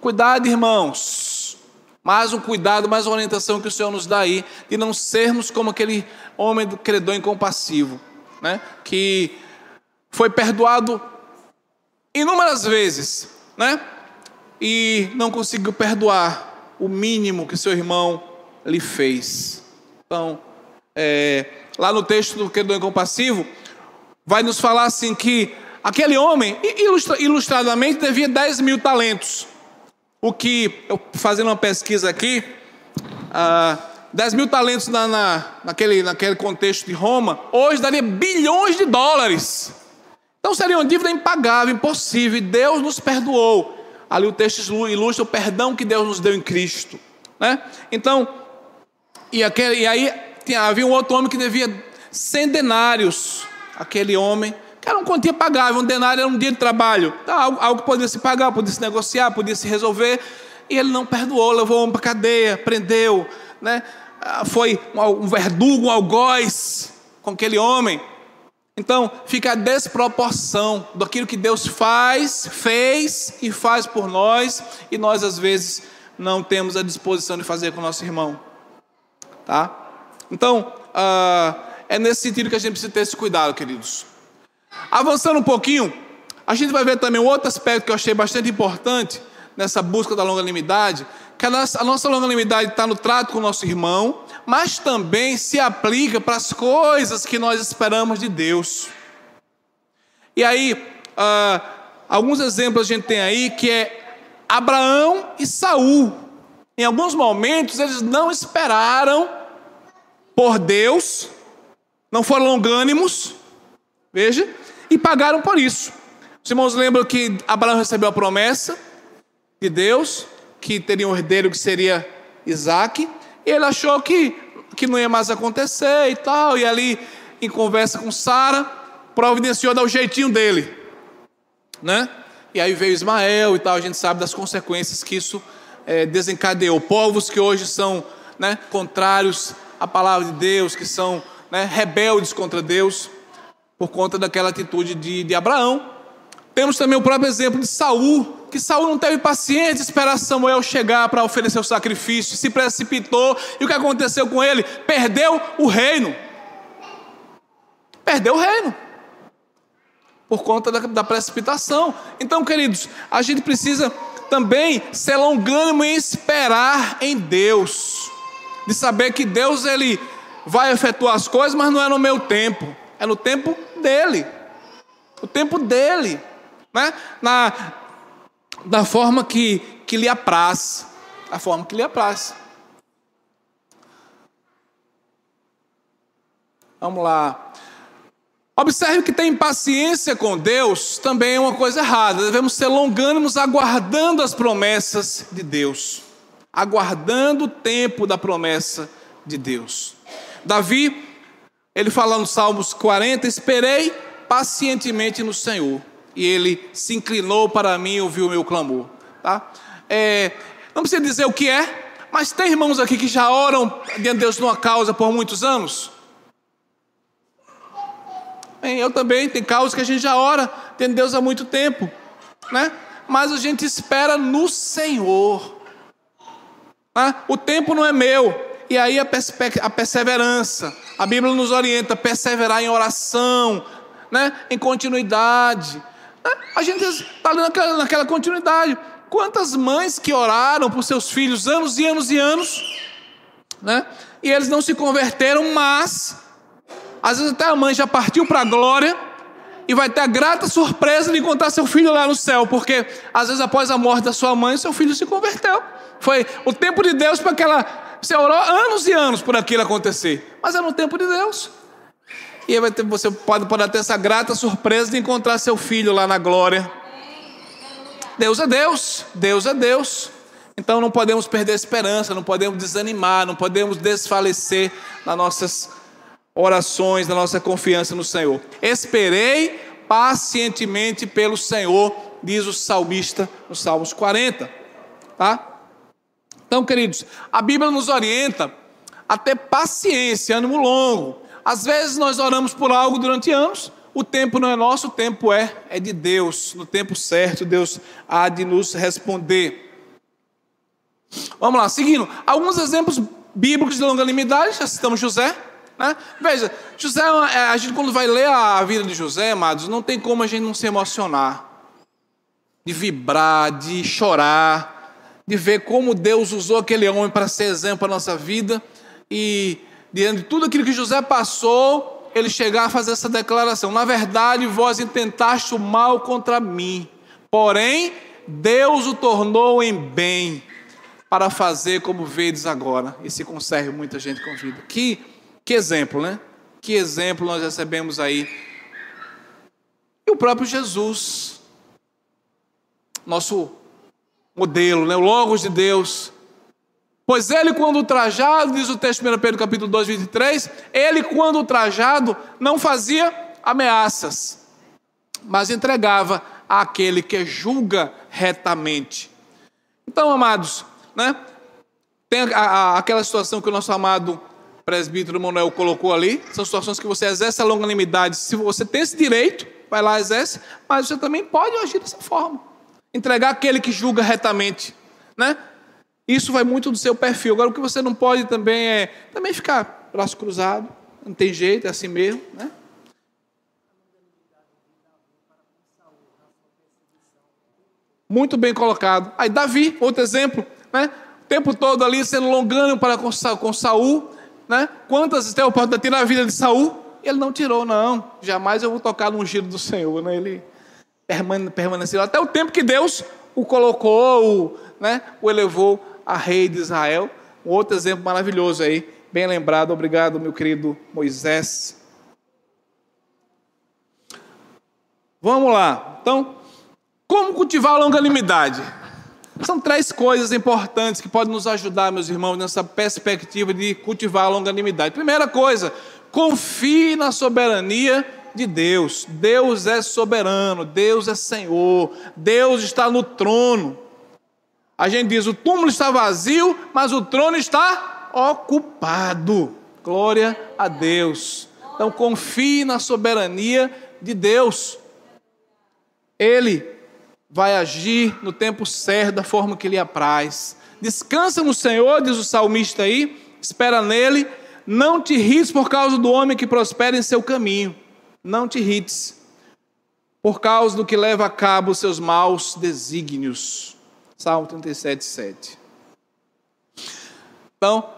Cuidado, irmãos. Mais um cuidado, mais uma orientação que o Senhor nos dá aí, de não sermos como aquele homem do credor incompassivo, né? Que foi perdoado inúmeras vezes, né? E não conseguiu perdoar o mínimo que seu irmão lhe fez. Então, lá no texto do credor incompassivo, vai nos falar assim que aquele homem, ilustradamente, devia 10 mil talentos. O que, fazendo uma pesquisa aqui, 10 mil talentos naquele contexto de Roma, hoje daria bilhões de dólares. Então seria uma dívida impagável, impossível, e Deus nos perdoou. Ali o texto ilustra o perdão que Deus nos deu em Cristo, né? Então, e aí havia um outro homem que devia 100 denários. Aquele homem, que era uma quantia pagável, um denário era um dia de trabalho, algo que podia se pagar, podia se negociar, podia se resolver, e ele não perdoou, levou o homem para a cadeia, prendeu, né? Foi um verdugo, um algoz com aquele homem. Então, fica a desproporção daquilo que Deus fez e faz por nós, e nós às vezes não temos a disposição de fazer com o nosso irmão, tá? Então, é nesse sentido que a gente precisa ter esse cuidado, queridos. Avançando um pouquinho, a gente vai ver também um outro aspecto que eu achei bastante importante nessa busca da longanimidade, que a nossa longanimidade está no trato com o nosso irmão, mas também se aplica para as coisas que nós esperamos de Deus. E aí, alguns exemplos a gente tem aí, que é Abraão e Saul. Em alguns momentos eles não esperaram por Deus, não foram longânimos, veja, e pagaram por isso. Os irmãos lembram que Abraão recebeu a promessa de Deus, que teria um herdeiro que seria Isaac, e ele achou que não ia mais acontecer e tal, e ali, em conversa com Sara, providenciou dar o jeitinho dele, né? E aí veio Ismael e tal, a gente sabe das consequências que isso desencadeou. Povos que hoje são, né, contrários à palavra de Deus, que são, né, rebeldes contra Deus, por conta daquela atitude de Abraão. Temos também o próprio exemplo de Saul, que Saul não teve paciência de esperar Samuel chegar para oferecer o sacrifício, se precipitou, e o que aconteceu com ele? Perdeu o reino. Perdeu o reino. Por conta da precipitação. Então, queridos, a gente precisa também ser longânimo em esperar em Deus. De saber que Deus, Ele vai efetuar as coisas, mas não é no meu tempo. É no tempo dEle. O tempo dEle. Né? da forma que lhe apraz. Da forma que lhe apraz. Vamos lá. Observe que ter impaciência com Deus também é uma coisa errada. Devemos ser longânimos aguardando as promessas de Deus. Aguardando o tempo da promessa de Deus. Davi, ele fala no Salmos 40, esperei pacientemente no Senhor, e Ele se inclinou para mim e ouviu o meu clamor. Tá? Não precisa dizer o que é, mas tem irmãos aqui que já oram diante de Deus numa causa por muitos anos? Eu também, tem causas que a gente já ora diante de Deus há muito tempo, né? Mas a gente espera no Senhor. O tempo não é meu. E aí a perseverança. A Bíblia nos orienta a perseverar em oração, né? Em continuidade. A gente está ali naquela continuidade. Quantas mães que oraram por seus filhos anos e anos e anos, né? E eles não se converteram, mas às vezes até a mãe já partiu para a glória e vai ter a grata surpresa de encontrar seu filho lá no céu, porque às vezes após a morte da sua mãe, seu filho se converteu. Foi o tempo de Deus para aquela... Você orou anos e anos por aquilo acontecer, mas é no tempo de Deus. E aí você pode ter essa grata surpresa de encontrar seu filho lá na glória. Deus é Deus, Deus é Deus. Então não podemos perder a esperança, não podemos desanimar, não podemos desfalecer nas nossas orações, na nossa confiança no Senhor. Esperei pacientemente pelo Senhor, diz o salmista no Salmos 40. Tá? Então, queridos, a Bíblia nos orienta a ter paciência, ânimo longo. Às vezes nós oramos por algo durante anos, o tempo não é nosso, o tempo é de Deus. No tempo certo, Deus há de nos responder. Vamos lá, seguindo. Alguns exemplos bíblicos de longanimidade, já citamos José, né? Veja, José, a gente quando vai ler a vida de José, amados, não tem como a gente não se emocionar, de vibrar, de chorar, de ver como Deus usou aquele homem para ser exemplo para a nossa vida, e diante de tudo aquilo que José passou, ele chegar a fazer essa declaração: na verdade vós intentaste o mal contra mim, porém Deus o tornou em bem, para fazer como vedes agora, e se conserve muita gente com vida. Que exemplo, né? Que exemplo nós recebemos aí. E o próprio Jesus, nosso modelo, né? O Logos de Deus. Pois ele, quando ultrajado, diz o texto 1 Pedro capítulo 2, 23, ele, quando ultrajado, não fazia ameaças, mas entregava àquele que julga retamente. Então, amados, né? Tem aquela situação que o nosso amado presbítero Manuel colocou ali. São situações que você exerce a longanimidade. Se você tem esse direito, vai lá, exerce, mas você também pode agir dessa forma. Entregar aquele que julga retamente, né? Isso vai muito do seu perfil. Agora, o que você não pode também é também ficar braço cruzado. Não tem jeito, é assim mesmo, né? Muito bem colocado. Aí Davi, outro exemplo, né? O tempo todo ali sendo longânimo para com Saul, né? Quantas tem a oportunidade de tirar a vida de Saul? Ele não tirou, não. Jamais eu vou tocar no ungido do Senhor, né? Ele permaneceu até o tempo que Deus o colocou, né? O elevou a rei de Israel. Um outro exemplo maravilhoso aí, bem lembrado. Obrigado, meu querido Moisés. Vamos lá. Então, como cultivar a longanimidade? São 3 coisas importantes que podem nos ajudar, meus irmãos, nessa perspectiva de cultivar a longanimidade. Primeira coisa, confie na soberania de Deus. Deus é soberano, Deus é Senhor, Deus está no trono. A gente diz, o túmulo está vazio, mas o trono está ocupado. Glória a Deus. Então confie na soberania de Deus. Ele vai agir no tempo certo, da forma que lhe apraz. Descansa no Senhor, diz o salmista aí, espera nele. Não te irrites por causa do homem que prospera em seu caminho. Não te irrites por causa do que leva a cabo os seus maus desígnios. Salmo 37, 7. Então,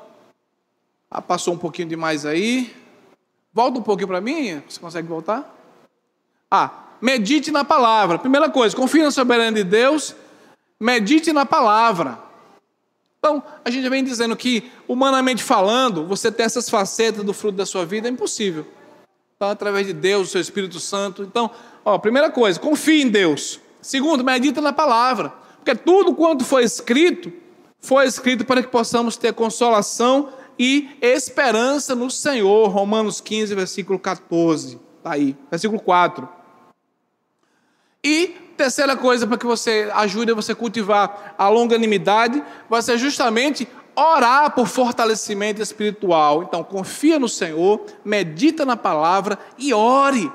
passou um pouquinho demais aí. Volta um pouquinho para mim, você consegue voltar? Medite na palavra. Primeira coisa, confie na soberania de Deus. medite na palavra. Então, a gente vem dizendo que, humanamente falando, você ter essas facetas do fruto da sua vida é impossível. Então, através de Deus, do seu Espírito Santo. Então, primeira coisa, confie em Deus. Segundo, medita na palavra. Porque tudo quanto foi escrito para que possamos ter consolação e esperança no Senhor. Romanos 15, versículo 14. Está aí, versículo 4. E terceira coisa para que você ajude a você cultivar a longanimidade vai ser justamente orar por fortalecimento espiritual. Então, confia no Senhor, medita na palavra e ore.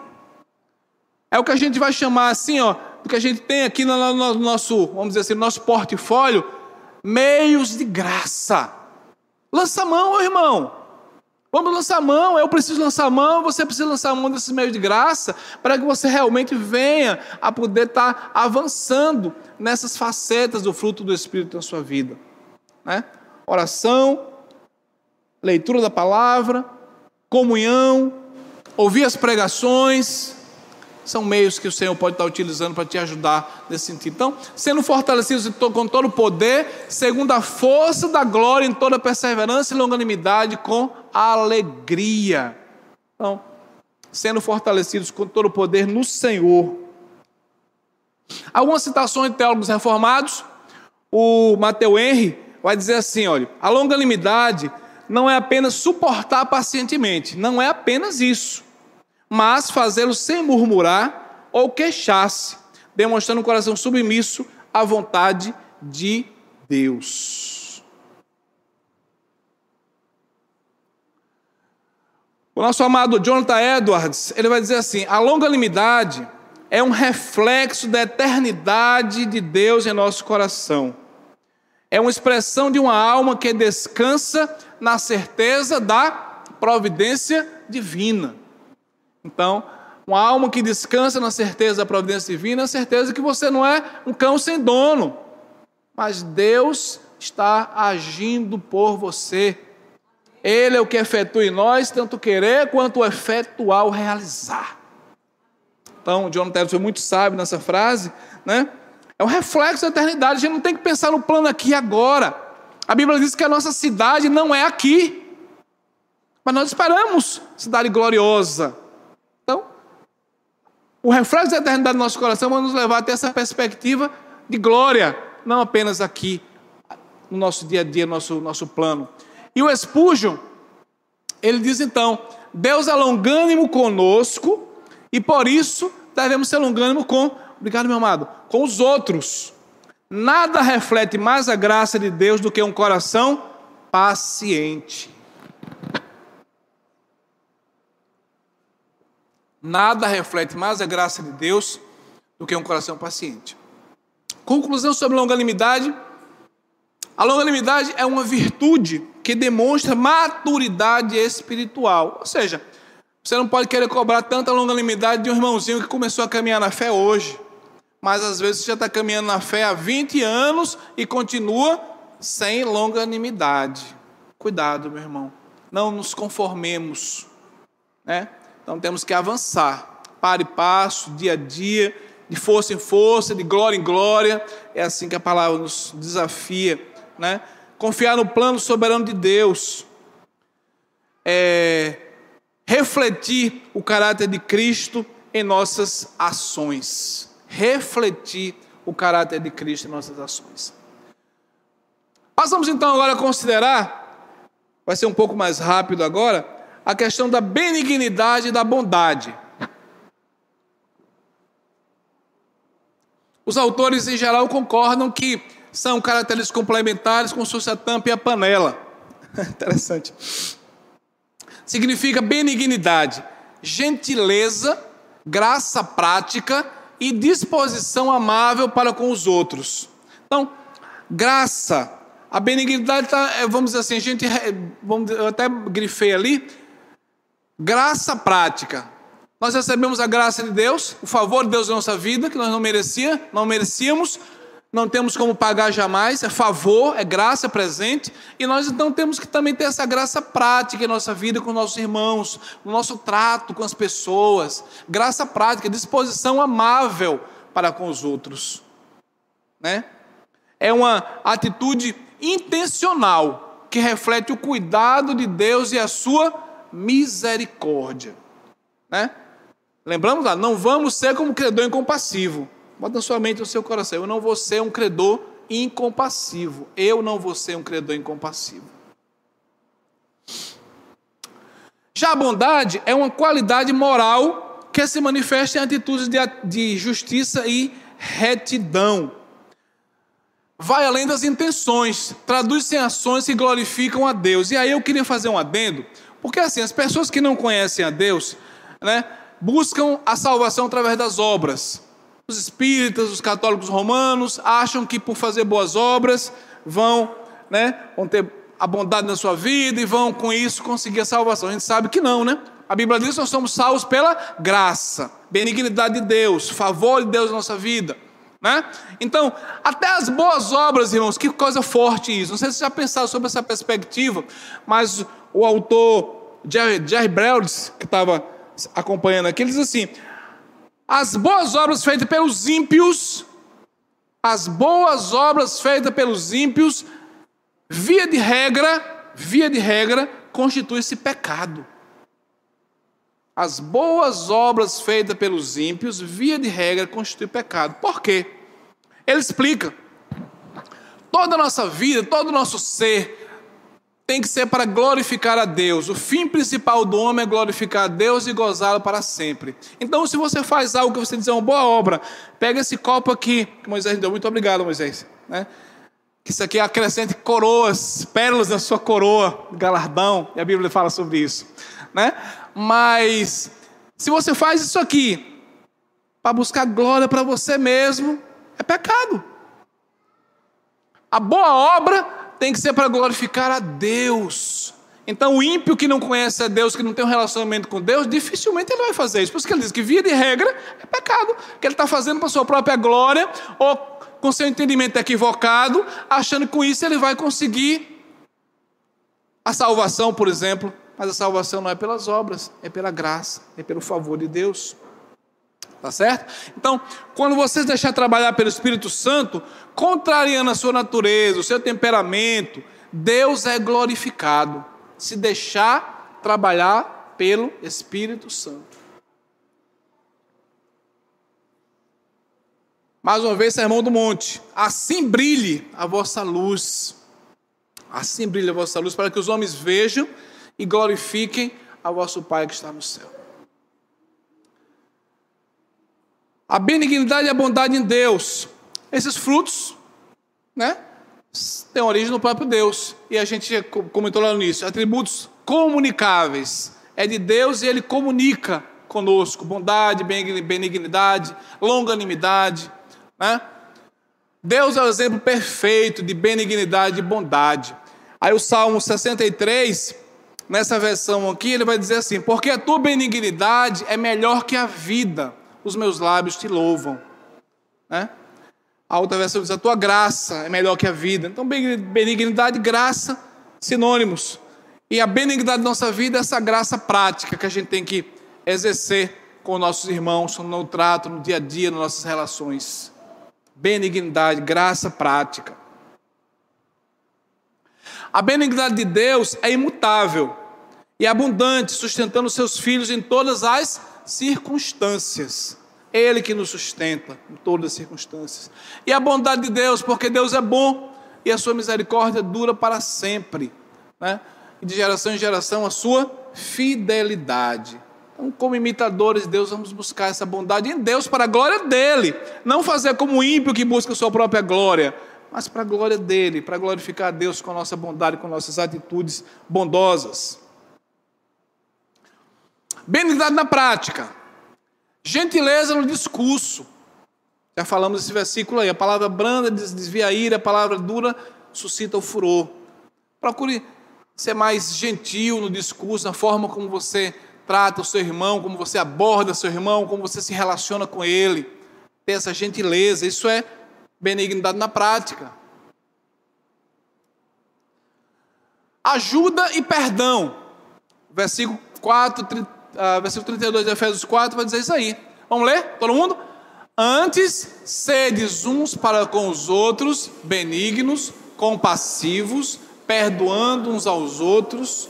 É o que a gente vai chamar assim, do que a gente tem aqui no nosso, vamos dizer assim, no nosso portfólio, meios de graça. Lança a mão, irmão. Vamos lançar a mão, eu preciso lançar a mão, você precisa lançar a mão desses meios de graça, para que você realmente venha a poder estar avançando nessas facetas do fruto do Espírito na sua vida. Né? Oração, leitura da palavra, comunhão, ouvir as pregações, são meios que o Senhor pode estar utilizando para te ajudar nesse sentido. Então, sendo fortalecidos com todo o poder, segundo a força da glória, em toda perseverança e longanimidade, com alegria. Então, sendo fortalecidos com todo o poder no Senhor. Algumas citações de teólogos reformados, o Matthew Henry vai dizer assim, olha, a longanimidade não é apenas suportar pacientemente, não é apenas isso, mas fazê-lo sem murmurar ou queixar-se, demonstrando um coração submisso à vontade de Deus. O nosso amado Jonathan Edwards, ele vai dizer assim, a longanimidade é um reflexo da eternidade de Deus em nosso coração. É uma expressão de uma alma que descansa na certeza da providência divina. Então, uma alma que descansa na certeza da providência divina, a certeza que você não é um cão sem dono, mas Deus está agindo por você. Ele é o que efetua em nós, tanto querer quanto efetuar o realizar. Então, o John Terry foi muito sábio nessa frase, né? É um reflexo da eternidade, a gente não tem que pensar no plano aqui e agora. A Bíblia diz que a nossa cidade não é aqui, mas nós esperamos cidade gloriosa. Então, o reflexo da eternidade do nosso coração vai nos levar a ter essa perspectiva de glória, não apenas aqui, no nosso dia a dia, no nosso plano. E o Spurgeon, ele diz então, Deus é longânimo conosco, e por isso devemos ser longânimos com, obrigado meu amado, com os outros. Nada reflete mais a graça de Deus do que um coração paciente. Nada reflete mais a graça de Deus do que um coração paciente. Conclusão sobre longanimidade. A longanimidade é uma virtude que demonstra maturidade espiritual. Ou seja, você não pode querer cobrar tanta longanimidade de um irmãozinho que começou a caminhar na fé hoje. Mas às vezes você já está caminhando na fé há 20 anos e continua sem longanimidade. Cuidado, meu irmão. Não nos conformemos, né? Então temos que avançar, para e passo, dia a dia, de força em força, de glória em glória. É assim que a palavra nos desafia, né? Confiar no plano soberano de Deus. Refletir o caráter de Cristo em nossas ações. Refletir o caráter de Cristo em nossas ações. Passamos então agora a considerar, vai ser um pouco mais rápido agora, a questão da benignidade e da bondade. Os autores em geral concordam que são caracteres complementares como se fosse a tampa e a panela. Interessante. Significa benignidade, gentileza, graça prática e disposição amável para com os outros. Então, graça, a benignidade está, vamos dizer assim, eu até grifei ali, graça prática. Nós recebemos a graça de Deus, o favor de Deus na nossa vida, que nós não merecíamos, não temos como pagar jamais, é favor, é graça, é presente, e nós então temos que também ter essa graça prática em nossa vida com nossos irmãos, no nosso trato com as pessoas, graça prática, disposição amável para com os outros, né? é uma atitude intencional que reflete o cuidado de Deus e a sua misericórdia, né? Lembramos lá, não vamos ser como credor incompassivo. Bota na sua mente, no seu coração, eu não vou ser um credor incompassivo. Eu não vou ser um credor incompassivo. Já a bondade é uma qualidade moral que se manifesta em atitudes de justiça e retidão. Vai além das intenções, traduz-se em ações que glorificam a Deus. E aí eu queria fazer um adendo, porque assim, as pessoas que não conhecem a Deus, né, buscam a salvação através das obras. Os espíritas, os católicos romanos, acham que por fazer boas obras vão ter a bondade na sua vida e vão com isso conseguir a salvação. A gente sabe que não, né? A Bíblia diz que nós somos salvos pela graça, benignidade de Deus, favor de Deus na nossa vida, né? Então, até as boas obras, irmãos, que coisa forte isso. Não sei se vocês já pensaram sobre essa perspectiva, mas o autor Jerry Bridges, que estava acompanhando aqui, ele diz assim: as boas obras feitas pelos ímpios, via de regra, constitui-se pecado. As boas obras feitas pelos ímpios, via de regra, constitui pecado. Por quê? Ele explica: toda a nossa vida, todo o nosso ser tem que ser para glorificar a Deus. O fim principal do homem é glorificar a Deus e gozá-lo para sempre. Então, se você faz algo que você diz é uma boa obra, pega esse copo aqui, que Moisés deu. Muito obrigado, Moisés, né? Que isso aqui acrescente coroas, pérolas na sua coroa, galardão, e a Bíblia fala sobre isso, né? Mas, se você faz isso aqui para buscar glória para você mesmo, é pecado. A boa obra tem que ser para glorificar a Deus. Então o ímpio que não conhece a Deus, que não tem um relacionamento com Deus, dificilmente ele vai fazer isso. Por isso que ele diz que via de regra é pecado, que ele está fazendo para sua própria glória, ou com seu entendimento equivocado, achando que com isso ele vai conseguir a salvação, por exemplo. Mas a salvação não é pelas obras, é pela graça, é pelo favor de Deus. Tá certo? Então, quando você deixar trabalhar pelo Espírito Santo, contrariando a sua natureza, o seu temperamento, Deus é glorificado. Se deixar trabalhar pelo Espírito Santo. Mais uma vez, Sermão do Monte. Assim brilhe a vossa luz. Assim brilhe a vossa luz, para que os homens vejam e glorifiquem a vosso Pai que está no céu. A benignidade e a bondade em Deus. Esses frutos, né, têm origem no próprio Deus. E a gente comentou lá no início. Atributos comunicáveis. É de Deus e Ele comunica conosco. Bondade, benignidade, longanimidade, né? Deus é o exemplo perfeito de benignidade e bondade. Aí o Salmo 63, nessa versão aqui, ele vai dizer assim: porque a tua benignidade é melhor que a vida, os meus lábios te louvam, né? A outra versão diz: a tua graça é melhor que a vida. Então, benignidade e graça, sinônimos. E a benignidade da nossa vida é essa graça prática que a gente tem que exercer com nossos irmãos, no trato, no dia a dia, nas nossas relações. Benignidade, graça prática. A benignidade de Deus é imutável e abundante, sustentando seus filhos em todas as circunstâncias. Ele que nos sustenta em todas as circunstâncias. E a bondade de Deus, porque Deus é bom e a sua misericórdia dura para sempre, né? E de geração em geração a sua fidelidade. Então, como imitadores de Deus, vamos buscar essa bondade em Deus para a glória dele. Não fazer como o ímpio que busca a sua própria glória, mas para a glória dele, para glorificar a Deus com a nossa bondade, com nossas atitudes bondosas. Benignidade na prática. Gentileza no discurso. Já falamos desse versículo aí. A palavra branda desvia a ira, a palavra dura suscita o furor. Procure ser mais gentil no discurso, na forma como você trata o seu irmão, como você aborda o seu irmão, como você se relaciona com ele. Ter essa gentileza, isso é benignidade na prática. Ajuda e perdão. Versículo 32 de Efésios 4 vai dizer isso aí. Vamos ler? Todo mundo? Antes, sedes uns para com os outros, benignos, compassivos, perdoando uns aos outros.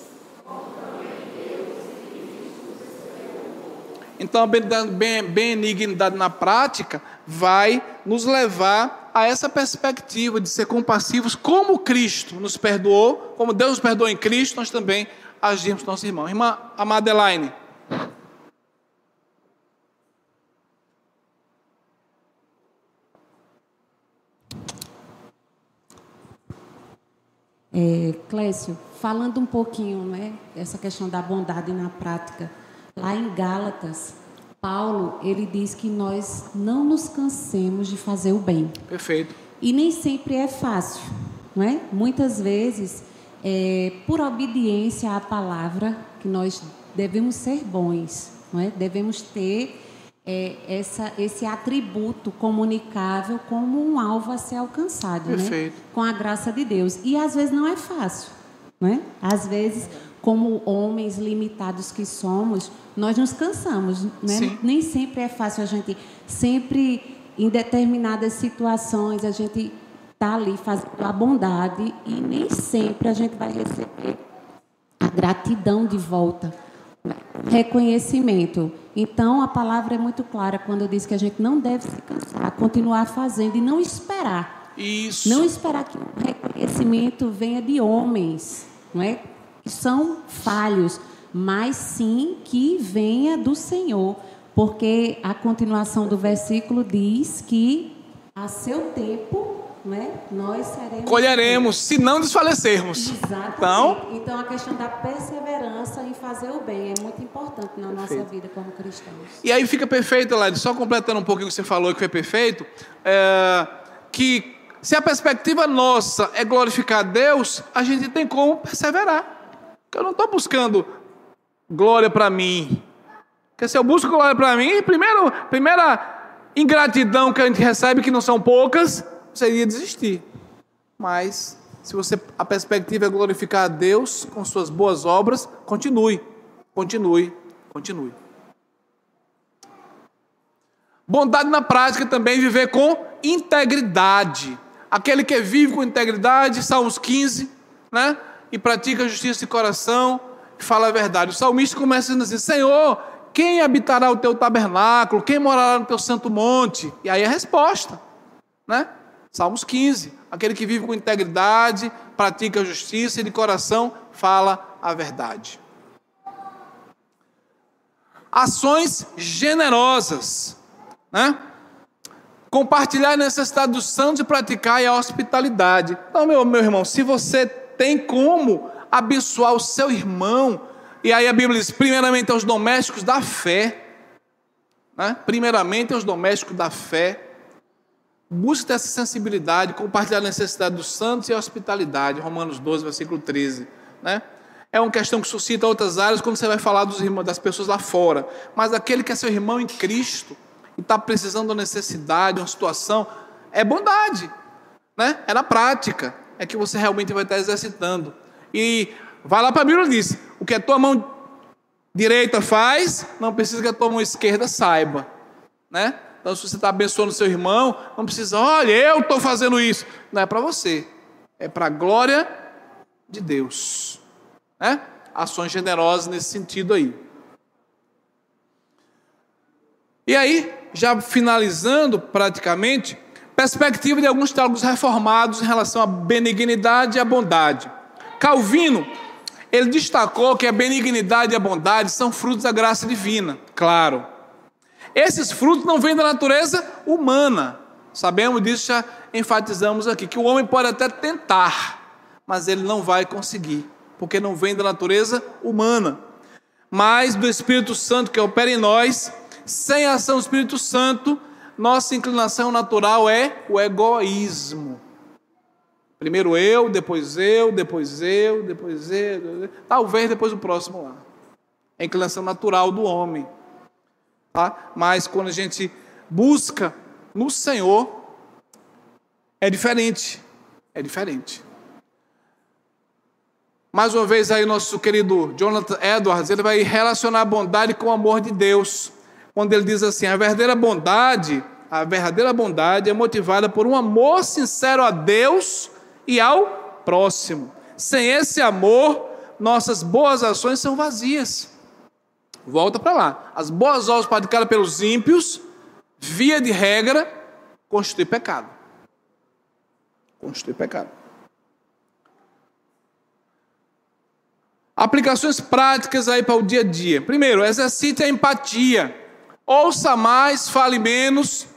Então, a benignidade na prática vai nos levar a essa perspectiva de ser compassivos, como Cristo nos perdoou, como Deus nos perdoou em Cristo, nós também agimos com nosso irmão. Irmã Madeleine. Clécio, falando um pouquinho, né, essa questão da bondade na prática, lá em Gálatas, Paulo, ele diz que nós não nos cansemos de fazer o bem. Perfeito. E nem sempre é fácil, não é? Muitas vezes, por obediência à palavra, que nós devemos ser bons, não é? Devemos ter esse atributo comunicável como um alvo a ser alcançado, perfeito, né? Com a graça de Deus. E às vezes não é fácil, não é? Às vezes, como homens limitados que somos, nós nos cansamos, né? Nem sempre é fácil. A gente sempre, em determinadas situações, a gente está ali fazendo a bondade e nem sempre a gente vai receber a gratidão de volta, reconhecimento. Então, a palavra é muito clara quando diz que a gente não deve se cansar, continuar fazendo e não esperar. Isso. Não esperar que o reconhecimento venha de homens, não é? Que são falhos, mas sim que venha do Senhor, porque a continuação do versículo diz que a seu tempo, né, nós colheremos, se não desfalecermos. Exatamente. Então a questão da perseverança em fazer o bem é muito importante na nossa vida como cristãos. E aí fica perfeito, Elaine, só completando um pouquinho o que você falou, que foi perfeito, que se a perspectiva nossa é glorificar a Deus, a gente tem como perseverar. Porque eu não estou buscando glória para mim. Porque se eu busco glória para mim, primeira ingratidão que a gente recebe, que não são poucas, seria desistir. Mas, se a perspectiva é glorificar a Deus com suas boas obras, continue. Bondade na prática também, viver com integridade. Aquele que vive com integridade, Salmos 15, né? E pratica a justiça de coração, e fala a verdade. O salmista começa dizendo assim: Senhor, quem habitará o teu tabernáculo? Quem morará no teu santo monte? E aí a resposta, né? Salmos 15, aquele que vive com integridade, pratica a justiça e de coração fala a verdade. Ações generosas, né? Compartilhar a necessidade dos santos e praticar a hospitalidade. Então, meu irmão, se você tem como abençoar o seu irmão, e aí a Bíblia diz, primeiramente aos domésticos da fé, né? Primeiramente aos domésticos da fé, busque ter essa sensibilidade, compartilhar a necessidade dos santos e a hospitalidade, Romanos 12, versículo 13, né? É uma questão que suscita outras áreas quando você vai falar dos irmãos, das pessoas lá fora, mas aquele que é seu irmão em Cristo, e está precisando de uma necessidade, uma situação, é bondade, né? É na prática, é que você realmente vai estar exercitando. E vai lá para a Bíblia e diz, o que a tua mão direita faz, não precisa que a tua mão esquerda saiba, né? Então, se você está abençoando o seu irmão, não precisa, olha, eu estou fazendo isso. Não é para você, é para a glória de Deus, né? Ações generosas nesse sentido aí. E aí, já finalizando praticamente, perspectiva de alguns teólogos reformados em relação à benignidade e à bondade. Calvino, ele destacou que a benignidade e a bondade são frutos da graça divina, claro. Esses frutos não vêm da natureza humana. Sabemos disso, já enfatizamos aqui, que o homem pode até tentar, mas ele não vai conseguir, porque não vem da natureza humana, mas do Espírito Santo que opera em nós. Sem a ação do Espírito Santo, nossa inclinação natural é o egoísmo. Primeiro eu, depois eu, depois eu, depois eu, talvez depois o próximo lá. É a inclinação natural do homem. Tá? Mas quando a gente busca no Senhor, é diferente. É diferente. Mais uma vez aí nosso querido Jonathan Edwards, ele vai relacionar a bondade com o amor de Deus. Quando ele diz assim, a verdadeira bondade A verdadeira bondade é motivada por um amor sincero a Deus e ao próximo. Sem esse amor, nossas boas ações são vazias. Volta para lá. As boas obras praticadas pelos ímpios, via de regra, constitui pecado. Constitui pecado. Aplicações práticas aí para o dia a dia. Primeiro, exercite a empatia. Ouça mais, fale menos.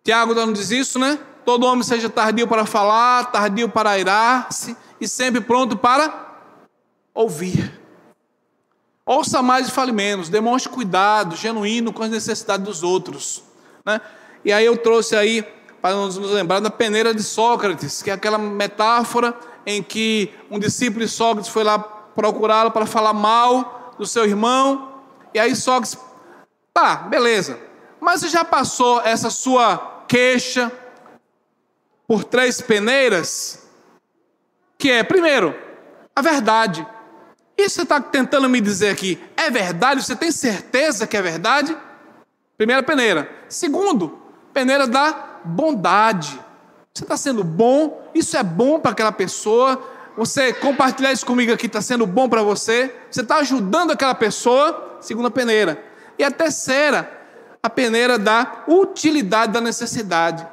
Tiago não diz isso, né? Todo homem seja tardio para falar, tardio para airar-se e sempre pronto para ouvir. Ouça mais e fale menos. Demonstre cuidado genuíno com as necessidades dos outros, né? E aí eu trouxe aí, para nos lembrar da peneira de Sócrates, que é aquela metáfora em que um discípulo de Sócrates foi lá procurá-lo para falar mal do seu irmão. E aí Sócrates, tá, beleza. Mas você já passou essa sua queixa por 3 peneiras? Que é, primeiro, a verdade. Isso você está tentando me dizer aqui, é verdade? Você tem certeza que é verdade? Primeira peneira. Segundo, peneira da bondade. Você está sendo bom? Isso é bom para aquela pessoa? Você compartilhar isso comigo aqui está sendo bom para você? Você está ajudando aquela pessoa? Segunda peneira. E a terceira, a peneira da utilidade da necessidade.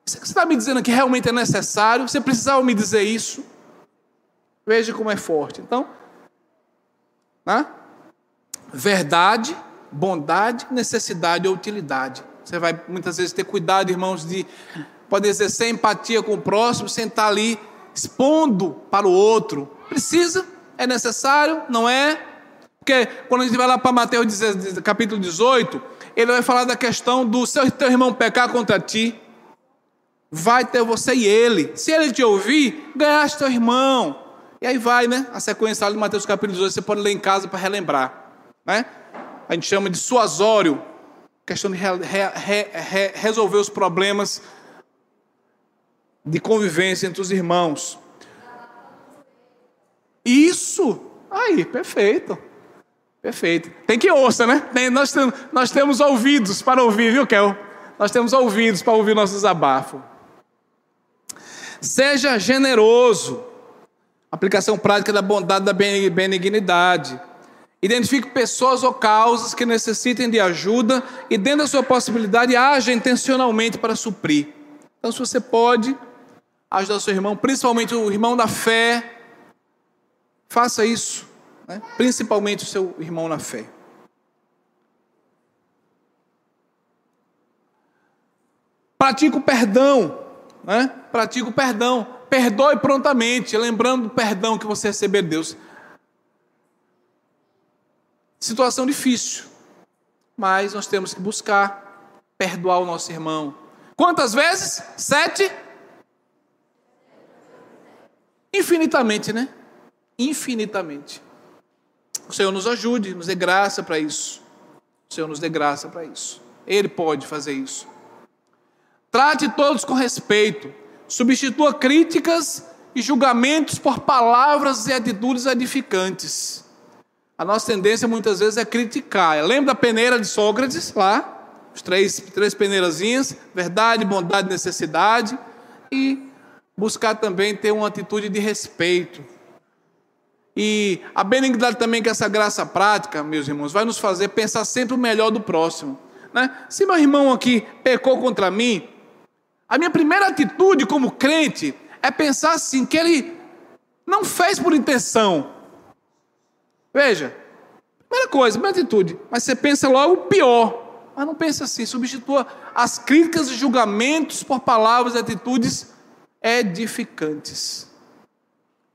Você está me dizendo que realmente é necessário? Você precisava me dizer isso? Veja como é forte. Então, né? Verdade, bondade, necessidade ou utilidade. Você vai muitas vezes ter cuidado, irmãos, de poder exercer empatia com o próximo, sem estar ali expondo para o outro. Precisa? É necessário? Não é? Porque quando a gente vai lá para Mateus capítulo 18, ele vai falar da questão do teu irmão pecar contra ti. Vai ter você e ele. Se ele te ouvir, ganhaste teu irmão. E aí vai, né? A sequência ali de Mateus capítulo 18, você pode ler em casa para relembrar, né? A gente chama de suasório, questão de resolver os problemas de convivência entre os irmãos. Isso! Aí, perfeito. Perfeito. Tem que ouça, né? Nós temos ouvidos para ouvir, viu, Kel? Nós temos ouvidos para ouvir nosso desabafo. Seja generoso. Aplicação prática da bondade, da benignidade. Identifique pessoas ou causas que necessitem de ajuda e, dentro da sua possibilidade, haja intencionalmente para suprir. Então, se você pode ajudar o seu irmão, principalmente o irmão da fé, faça isso, né? Principalmente o seu irmão na fé. Pratique o perdão, né? Pratique o perdão. Perdoe prontamente, lembrando do perdão que você recebeu de Deus. Situação difícil, mas nós temos que buscar perdoar o nosso irmão. Quantas vezes? 7? Infinitamente, né? Infinitamente. O Senhor nos ajude, nos dê graça para isso. O Senhor nos dê graça para isso. Ele pode fazer isso. Trate todos com respeito. Substitua críticas e julgamentos por palavras e atitudes edificantes. A nossa tendência muitas vezes é criticar. Lembra da peneira de Sócrates lá? Os três peneirazinhas: verdade, bondade, necessidade. E buscar também ter uma atitude de respeito. E a benignidade também, que essa graça prática, meus irmãos, vai nos fazer pensar sempre o melhor do próximo, né? Se meu irmão aqui pecou contra mim, a minha primeira atitude como crente é pensar assim, que ele não fez por intenção. Veja, primeira coisa, primeira atitude, mas você pensa logo o pior. Mas não pense assim, substitua as críticas e julgamentos por palavras e atitudes edificantes.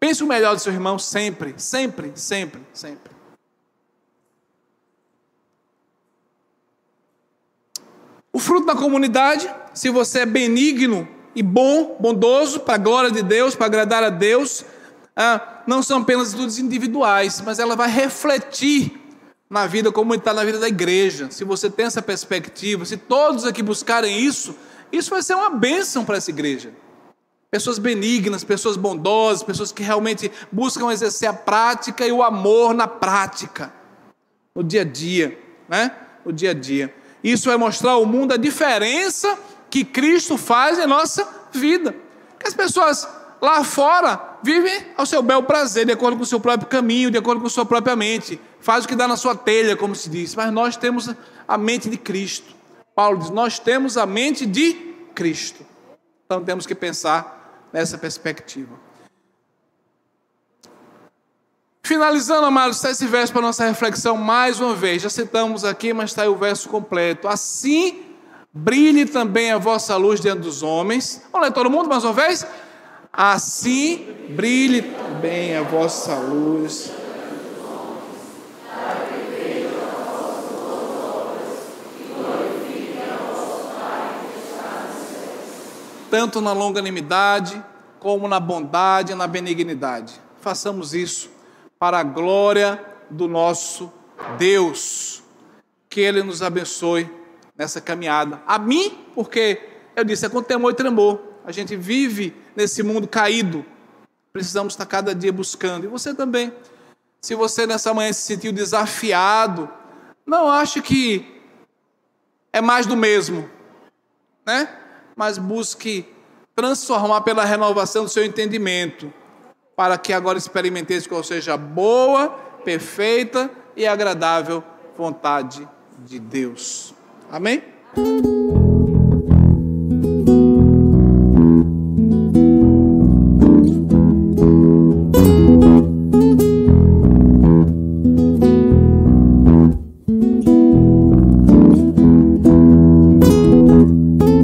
Pense o melhor do seu irmão sempre, sempre, sempre, sempre. O fruto da comunidade, se você é benigno e bondoso, para a glória de Deus, para agradar a Deus, não são apenas atitudes individuais, mas ela vai refletir na vida comunitária, na vida da igreja. Se você tem essa perspectiva, se todos aqui buscarem isso, isso vai ser uma bênção para essa igreja. Pessoas benignas, pessoas bondosas, pessoas que realmente buscam exercer a prática e o amor na prática, no dia a dia, né? No dia a dia. Isso vai mostrar ao mundo a diferença que Cristo faz em nossa vida. Que as pessoas lá fora vivem ao seu bel prazer, de acordo com o seu próprio caminho, de acordo com a sua própria mente. Faz o que dá na sua telha, como se diz. Mas nós temos a mente de Cristo. Paulo diz, nós temos a mente de Cristo. Então temos que pensar nessa perspectiva. Finalizando, amados, esse verso para a nossa reflexão mais uma vez. Já citamos aqui, mas está aí o verso completo. Assim, brilhe também a vossa luz diante dos homens. Vamos ler todo mundo mais uma vez? Assim, brilhe também a vossa luz. Tanto na longanimidade, como na bondade e na benignidade. Façamos isso para a glória do nosso Deus. Que Ele nos abençoe nessa caminhada. A mim, porque eu disse, é com temor e tremor. A gente vive nesse mundo caído. Precisamos estar cada dia buscando. E você também. Se você nessa manhã se sentiu desafiado, não ache que é mais do mesmo, né? Mas busque transformar pela renovação do seu entendimento, para que agora experimenteis qual seja a boa, perfeita e agradável vontade de Deus. Amém?